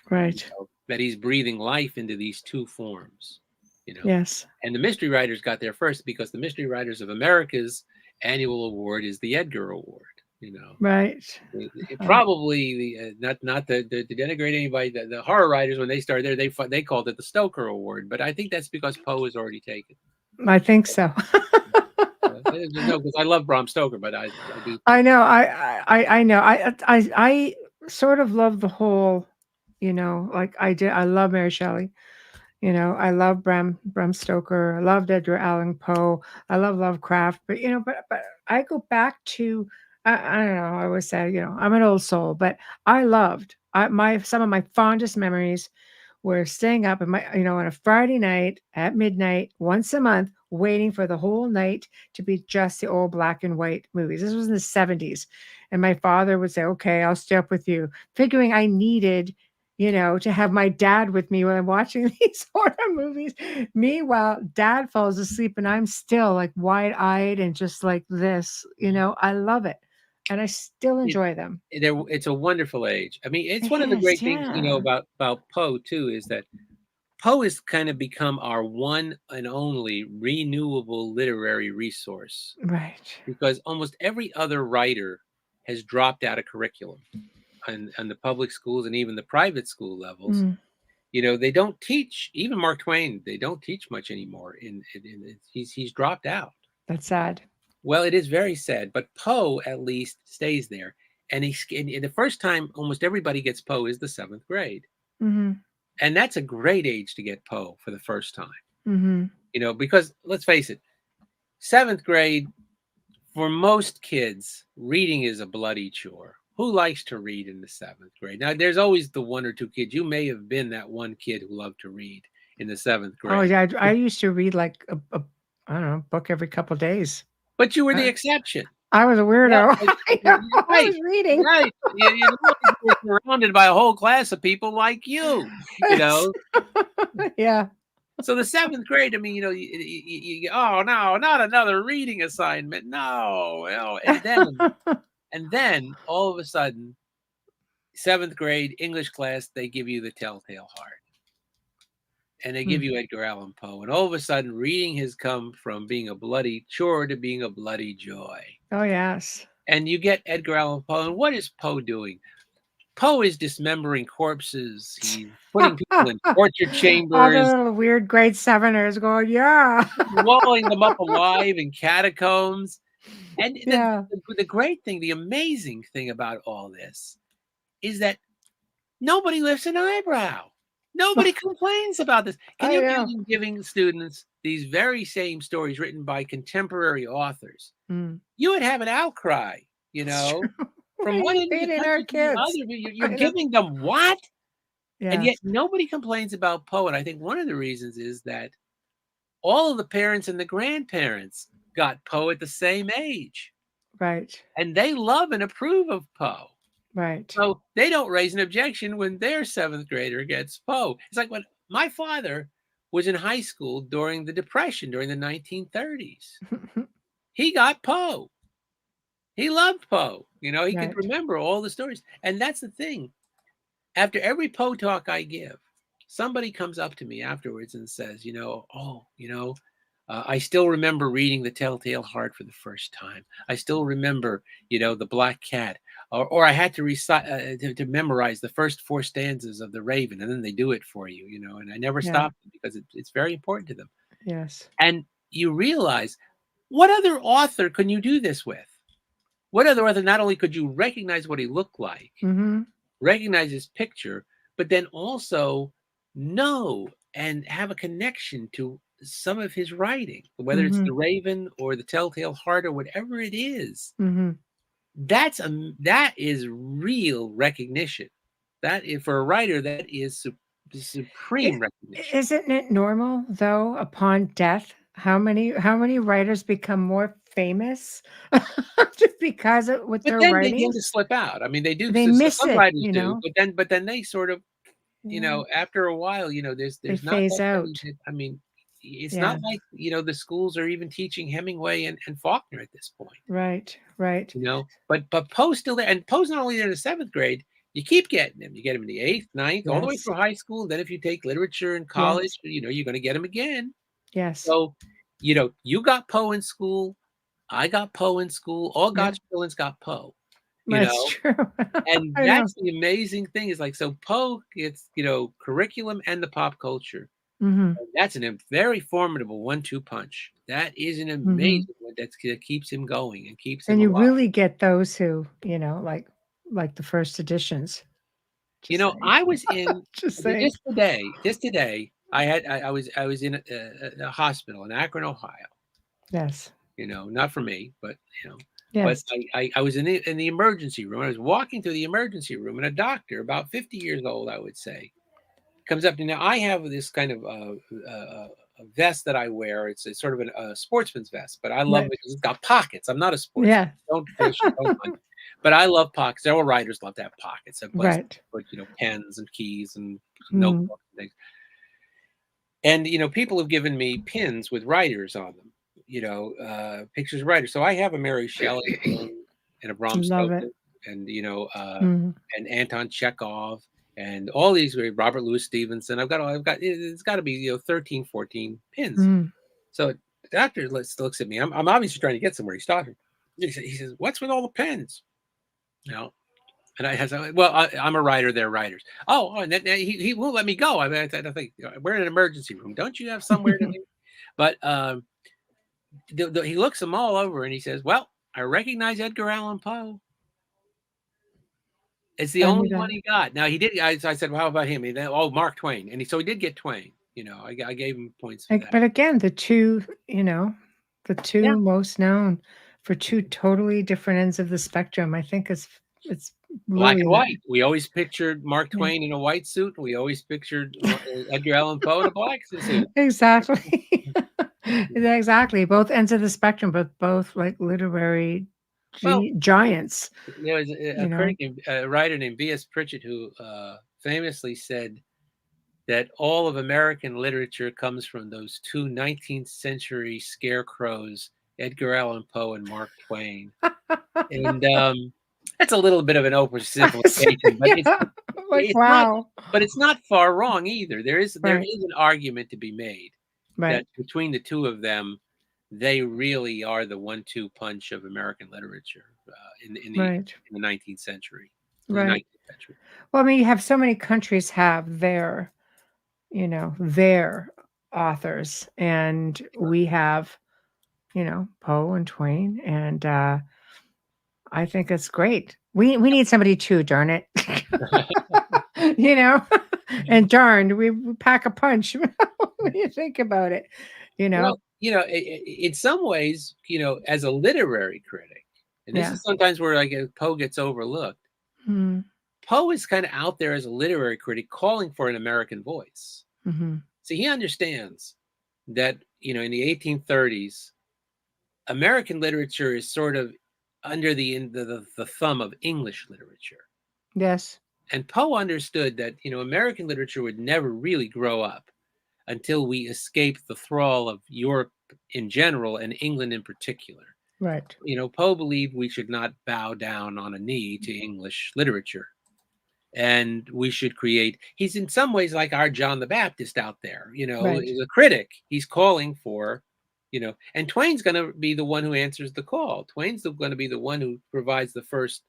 Right. That he's breathing life into these two forms. Yes. And the mystery writers got there first because the Mystery Writers of America's annual award is the Edgar Award. Right. Probably not to denigrate anybody. The horror writers, when they started there, they called it the Stoker Award, but I think that's because Poe was already taken. I think so. No, because I love Bram Stoker, but I do. I know. I know. I sort of love the whole, like I did. I love Mary Shelley. I love Bram Stoker. I loved Edgar Allan Poe. I love Lovecraft. But but I go back to I don't know. I always say I'm an old soul, but I loved some of my fondest memories were staying up on a Friday night at midnight once a month, waiting for the whole night to be just the old black and white movies. This was in the 70s, and my father would say, "Okay, I'll stay up with you," figuring I needed to have my dad with me when I'm watching these horror movies. Meanwhile, dad falls asleep and I'm still like wide-eyed and just like this, I love it. And I still enjoy them. It's a wonderful age. I mean, it's one of the great things, about Poe too, is that Poe has kind of become our one and only renewable literary resource. Right. Because almost every other writer has dropped out of curriculum. And the public schools and even the private school levels, they don't teach. Even Mark Twain, they don't teach much anymore. He's dropped out. That's sad. Well, it is very sad, but Poe at least stays there. And the first time almost everybody gets Poe is the 7th grade, and that's a great age to get Poe for the first time. Because let's face it, 7th grade for most kids, reading is a bloody chore. Who likes to read in the 7th grade? Now, there's always the one or two kids. You may have been that one kid who loved to read in the 7th grade. Oh, yeah. I used to read like a I don't know, book every couple of days. But you were the exception. I was a weirdo. Yeah, I was reading. Right. You were surrounded by a whole class of people like you, Yeah. So the 7th grade, I mean, oh, no, not another reading assignment. No. And then all of a sudden, 7th grade English class, they give you the Telltale Heart. And they give you Edgar Allan Poe. And all of a sudden, reading has come from being a bloody chore to being a bloody joy. Oh, yes. And you get Edgar Allan Poe. And what is Poe doing? Poe is dismembering corpses. He's putting people in torture chambers. All the little weird grade 7ers going, yeah. Walling them up alive in catacombs. And the great thing, the amazing thing about all this is that nobody lifts an eyebrow. Nobody complains about this. Can you imagine giving students these very same stories written by contemporary authors? You would have an outcry, from one end of the country to the other. You're giving them what? Yes. And yet nobody complains about Poe. And I think one of the reasons is that all of the parents and the grandparents got Poe at the same age. Right. And they love and approve of Poe. Right. So they don't raise an objection when their 7th grader gets Poe. It's like when my father was in high school during the Depression, during the 1930s. He got Poe. He loved Poe. He could Right. remember all the stories. And that's the thing. After every Poe talk I give, somebody comes up to me afterwards and says, I still remember reading The Telltale Heart for the first time. I still remember, The Black Cat, or I had to recite to memorize the first 4 stanzas of The Raven, and then they do it for you, and I never Yeah. stopped because it's very important to them. Yes. And you realize, what other author can you do this with? What other author, not only could you recognize what he looked like, recognize his picture, but then also know and have a connection to some of his writing, whether it's The Raven or The Telltale Heart or whatever it is. That is real recognition. That is, for a writer, that is supreme recognition. Isn't it normal, though, upon death, how many writers become more famous just because of what But their then they tend writings? to slip out. I mean, they do. They So miss some it, writers do, but then they sort of, Yeah. after a while, They there's not phase that many. out. I mean, it's Yeah. not like the schools are even teaching Hemingway and Faulkner at this point. Right. But Poe's still there, and Poe's not only there in the 7th grade. You keep getting him. You get him in the 8th, 9th, all the way Yes. through high school. And then if you take literature in college, you're going to get him again. Yes. So, you got Poe in school. I got Poe in school. All God's villains got Poe. That's true. And I know. that's the amazing thing is like, so Poe gets, curriculum and the pop culture. And that's a very formidable 1-2 punch. That is an amazing one that keeps him going and keeps him And you alive. really get those who, like the first editions. I was in Just saying. just today, I was in a hospital in Akron, Ohio. Yes. Not for me, but Yes. but I was in the emergency room. I was walking through the emergency room, and a doctor, about 50 years old, I would say, comes up to me. Now, I have this kind of a vest that I wear. It's sort of a sportsman's vest, but I love it because it's got pockets. I'm not a sportsman. Yeah. Don't fish, don't hunt. But I love pockets. All writers love to have pockets. A place Right. to put, pens and keys and notebooks and things. And people have given me pins with writers on them. Pictures of writers. So I have a Mary Shelley and a Bram Love Stoker, it. and and Anton Chekhov, and all these, Robert Louis Stevenson. It's got to be 13, 14 pins. So the doctor looks at me. I'm obviously trying to get somewhere. He's talking. He says, "What's with all the pens?" And I said, "Well, I'm a writer. They're writers." And then he won't let me go. I mean, I think we're in an emergency room. Don't you have somewhere to be? But he looks them all over and he says, "Well, I recognize Edgar Allan Poe. It's the only one he got." Now he did. I said, "Well, how about him?" Mark Twain, and so he did get Twain. I gave him points for that. But again, the two most known for 2 totally different ends of the spectrum. I think it's Black really and white. We always pictured Mark Twain in a white suit. We always pictured Edgar Allan Poe in a black suit. Exactly. Exactly. Both ends of the spectrum, but both like literary giants. There was a writer named V.S. Pritchett who famously said that all of American literature comes from those 2 19th century scarecrows, Edgar Allan Poe and Mark Twain. And that's a little bit of an oversimplification, but wow. It's not far wrong either. There is an argument to be made that between the 2 of them, they really are the 1-2 punch of American literature in the 19th century. Right. 19th century. Well, I mean, you have so many countries have their authors, and we have, Poe and Twain, and I think it's great. We need somebody too, darn it. And darn, we pack a punch when you think about it. Well, in some ways, as a literary critic, and this is sometimes where Poe gets overlooked. Poe is kind of out there as a literary critic calling for an American voice. See, he understands that, in the 1830s, American literature is sort of under the thumb of English literature. Yes. And Poe understood that, American literature would never really grow up until we escape the thrall of Europe in general and England in particular. Right. Poe believed we should not bow down on a knee to English literature. And we should create, he's in some ways like our John the Baptist out there, Right. the critic. He's calling for, and Twain's going to be the one who answers the call. Twain's going to be the one who provides the first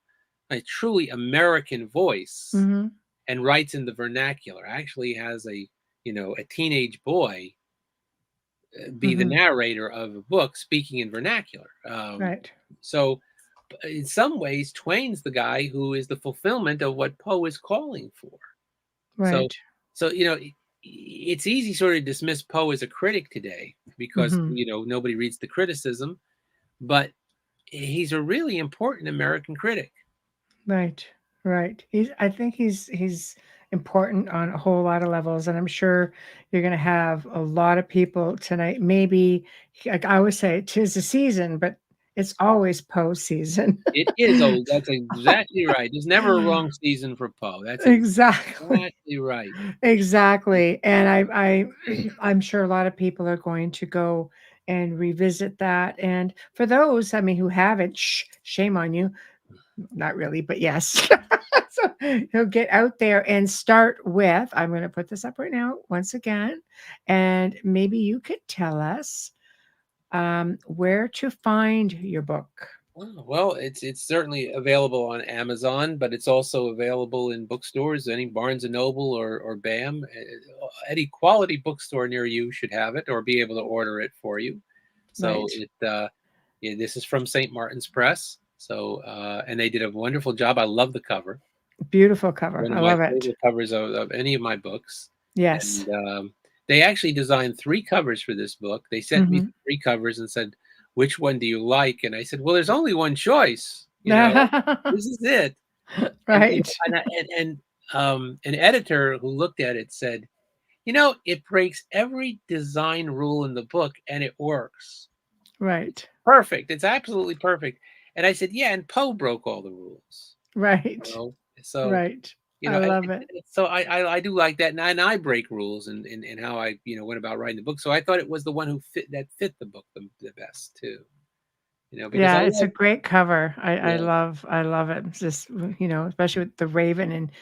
truly American voice Mm-hmm. and writes in the vernacular. Actually has a teenage boy be the Mm-hmm. narrator of a book speaking in vernacular. Right. So in some ways, Twain's the guy who is the fulfillment of what Poe is calling for. Right. So it's easy sort of dismiss Poe as a critic today because Mm-hmm. nobody reads the criticism, but he's a really important American critic. Right. Right. I think he's important on a whole lot of levels, and I'm sure you're going to have a lot of people tonight. Maybe, like I always say, 'tis the season, but it's always Poe season. It is. Oh, that's exactly right. There's never a wrong season for Poe. That's Exactly. exactly right. Exactly. And I'm sure a lot of people are going to go and revisit that. And for those, I mean, who haven't, shame on you. Not really, but yes. So he'll get out there and start with, I'm going to put this up right now once again, and maybe you could tell us where to find your book. Well, it's certainly available on Amazon, but it's also available in bookstores, any Barnes and Noble or BAM. Any quality bookstore near you should have it or be able to order it for you. So Right. this is from St. Martin's Press. So and they did a wonderful job. I love the cover. Beautiful cover. One I of my love it. favorite covers of any of my books. Yes. And they actually designed 3 covers for this book. They sent me Hmm. 3 covers and said, "Which one do you like?" And I said, "Well, there's only one choice. This is it." And Right. an editor who looked at it said, "It breaks every design rule in the book, and it works. Right. Perfect. It's absolutely perfect." And I said, "Yeah, and Poe broke all the rules." Right. So Right. I love it. so I do like that, and I break rules in how I went about writing the book. So I thought it was the one who fit the book the best too, because I Yeah, it's a love great cover. I yeah love it. It's just, especially with the raven, and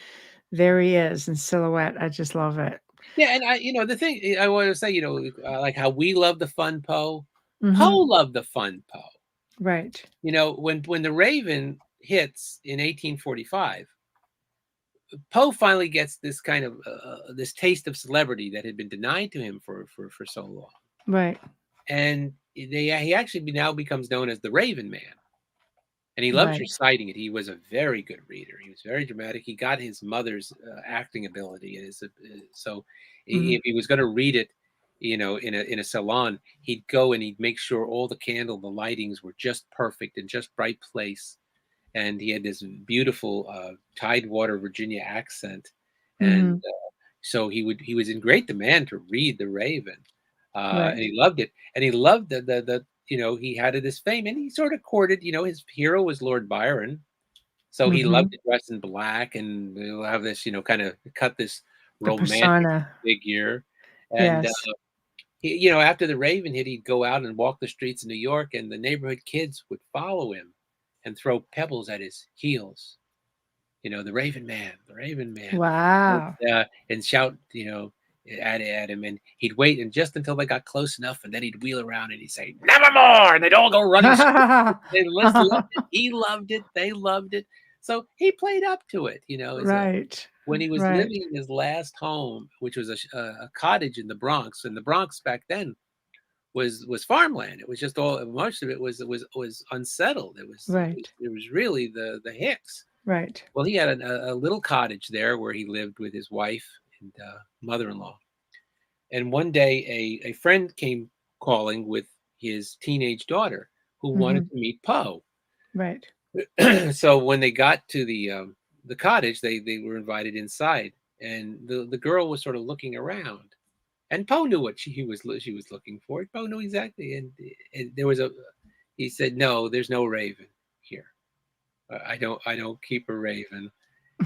there he is in silhouette. I just love it. yeah, and the thing I want to say, like how we love the fun Poe, Poe Hmm. loved the fun Poe. Right. When the Raven hits in 1845, Poe finally gets this kind of this taste of celebrity that had been denied to him for so long. Right. And he actually now becomes known as the Raven Man, and he loves Right. reciting it. He was a very good reader. He was very dramatic. He got his mother's acting ability, and so Hmm. if he was going to read it, in a salon, he'd go and he'd make sure all the the lightings were just perfect and just right place. And he had this beautiful Tidewater, Virginia accent, and Hmm. so he was in great demand to read the Raven, and Right. he loved it, and he loved the he had this fame, and he sort of courted. His hero was Lord Byron, so he loved Hmm. to dress in black, and he'll have this kind of cut this The romantic persona. figure, and Yes. after the Raven hit, he'd go out and walk the streets of New York, and the neighborhood kids would follow him and throw pebbles at his heels. The Raven Man, the Raven Man, Wow. and shout, at him, and he'd wait, and just until they got close enough, and then he'd wheel around and he'd say, "Nevermore!" And they'd all go running. They just loved it. He loved it. They loved it. So he played up to it. Right. When he was Right. living in his last home, which was a cottage in the Bronx, and the Bronx back then was farmland. It was just all most of it was unsettled. Right. It was really the Hicks. Right. Well, he had a little cottage there where he lived with his wife and mother-in-law. And one day, a friend came calling with his teenage daughter who wanted Hmm. to meet Poe. Right. So when they got to the cottage, they were invited inside, and the girl was sort of looking around, and Poe knew what she was looking for. Poe knew exactly, and there was he said, "No, there's no raven here. I don't keep a raven."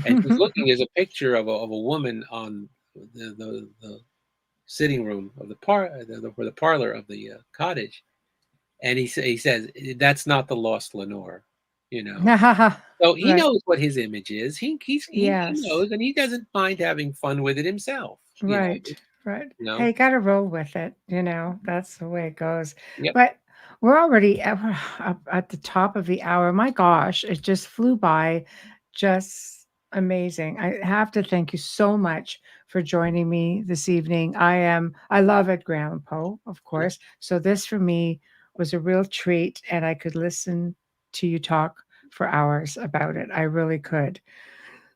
And she's looking as a picture of a woman on the sitting room of the parlor of the cottage, and he says, "That's not the lost Lenore," you know. So he Right. knows what his image is. He Yes. knows, and he doesn't mind having fun with it himself. Right. Right. You know. Hey, gotta roll with it. That's the way it goes. Yep. But we're already up at the top of the hour. My gosh, it just flew by. Just amazing. I have to thank you so much for joining me this evening. I love Edgar Allan Poe, of Yep. course. So this for me was a real treat, and I could listen to you talk for hours about it. I really could.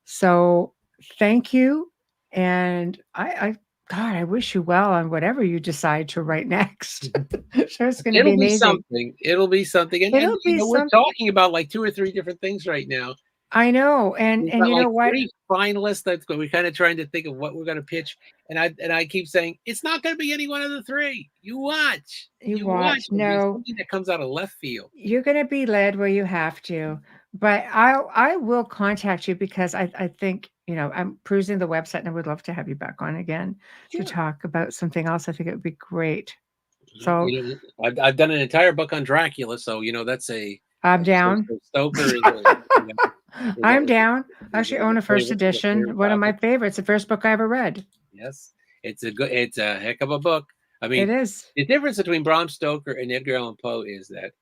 So thank you. And God, I wish you well on whatever you decide to write next. Sure, it's going to be It'll be amazing. something. It'll be something. And It'll be we're some. talking about like 2 or 3 different things right now. I know, We've and got you like know what? 3 finalists that we're kind of trying to think of what we're going to pitch. And I keep saying it's not going to be any one of the 3. You watch. You You watch. watch. It'll be No, something that comes out of left field. you're going to be led where you have to. But I will contact you because I think I'm perusing the website and I would love to have you back on again to Sure. talk about something else. I think it would be great. So I've done an entire book on Dracula, so that's I'm down. so Stoker is a, I'm down. I is actually own a first is a edition. favorite One of my topic. favorites, the first book I ever read. Yes, it's a heck of a book. I It mean, is. the difference between Bram Stoker and Edgar Allan Poe is that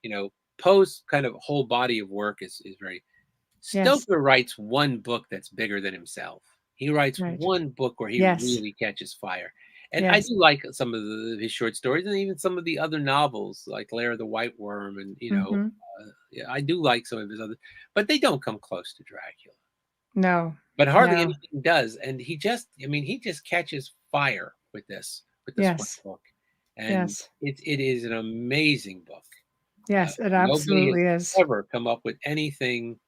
Poe's kind of whole body of work is very. Yes. Stoker writes one book that's bigger than himself. He writes Right. one book where he Yes. really catches fire. And I Yes. do like some of his short stories and even some of the other novels like Lair of the White Worm and Mhm. yeah, I do like some of his other, but they don't come close to Dracula. No. But hardly No. anything does. And he just catches fire with this one Yes. book. And Yes. it is an amazing book. Yes, it Nobody has absolutely is. ever come up with anything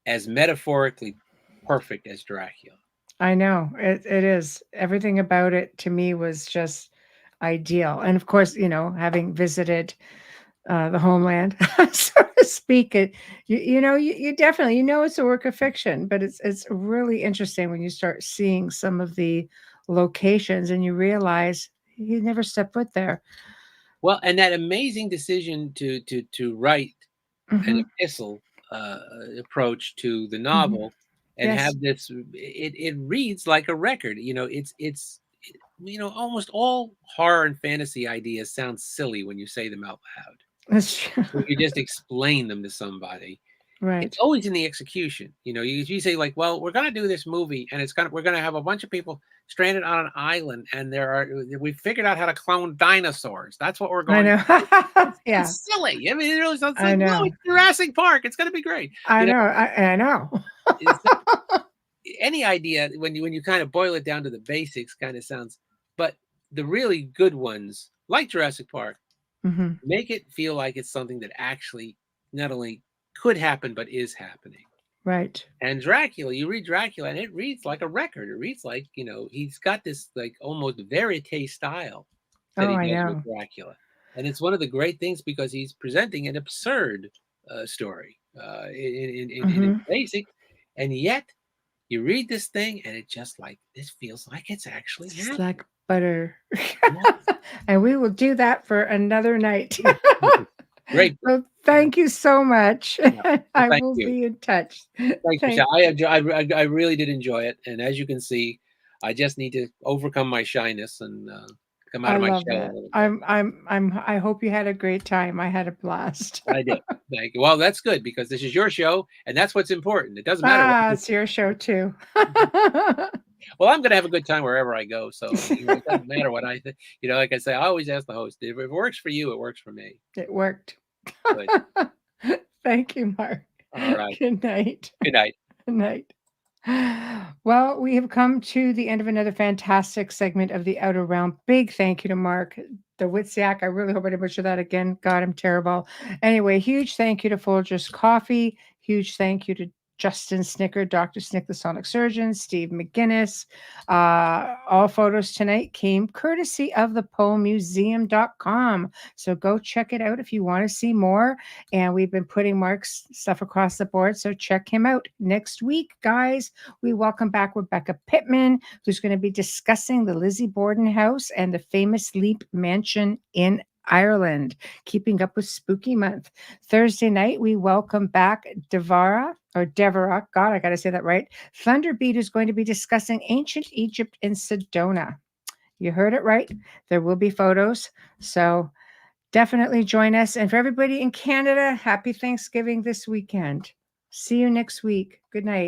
as metaphorically perfect as Dracula. I know. It is. Everything about it to me was just ideal. And of course, having visited the homeland, so to speak, you definitely it's a work of fiction, but it's really interesting when you start seeing some of the locations and you realize he never stepped foot there. Well, and that amazing decision to write an Hmm. epistle approach to the Hmm. novel and Yes, have this it reads like a record. Almost all horror and fantasy ideas sound silly when you say them out loud. that's true. When you just explain them to somebody. It's Right. always in the execution. You say like, well, we're going to do this movie and we're going to have a bunch of people stranded on an island and we figured out how to clone dinosaurs. That's what we're I going to know. do. Yeah, It's silly. I mean, it really sounds I like, no, know. it's Jurassic Park. It's going to be great. I You know, know. I know. it's any idea when you kind of boil it down to the basics kind of sounds, but the really good ones like Jurassic Park Hmm. make it feel like it's something that actually not only could happen, but is happening. Right. And Dracula, you read Dracula, and it reads like a record. It reads like he's got this like almost verite style that Oh, he I does with know. Dracula, and it's one of the great things because he's presenting an absurd story in its Hmm. basics, and yet you read this thing, and it just like this feels like it's actually Just happening. like butter. Yeah. And we will do that for another night. Great. So thank you so much. Yeah. Well, I thank will you. be in touch. Thanks, Thank Michelle. I really did enjoy it, and as you can see, I just need to overcome my shyness and come out I of my love shell a that. little bit. I hope you had a great time. I had a blast. I did. Thank you. Well, that's good because this is your show, and that's what's important. It doesn't matter. It's your show too. Well, I'm going to have a good time wherever I go, so it doesn't matter what I think. Like I say, I always ask the host if it works for you, it works for me. It worked. Good. Thank you, Mark. All right. Good night. Good night. Good night. Well, we have come to the end of another fantastic segment of the Outer Realm. Big thank you to Mark Dawidziak. I really hope I didn't butcher that again. God, I'm terrible. Anyway, huge thank you to Folgers Coffee. Huge thank you to Justin Snicker, Dr. Snick, the Sonic Surgeon, Steve McGinnis. All photos tonight came courtesy of the PoeMuseum.com. So go check it out if you want to see more. And we've been putting Mark's stuff across the board, so check him out. Next week, guys, we welcome back Rebecca Pittman, who's going to be discussing the Lizzie Borden house and the famous Leap Mansion in Ireland, keeping up with Spooky Month. Thursday night, we welcome back Deborah, God, I got to say that right. Thunderbeat is going to be discussing ancient Egypt in Sedona. You heard it right. There will be photos. So definitely join us. And for everybody in Canada, happy Thanksgiving this weekend. See you next week. Good night.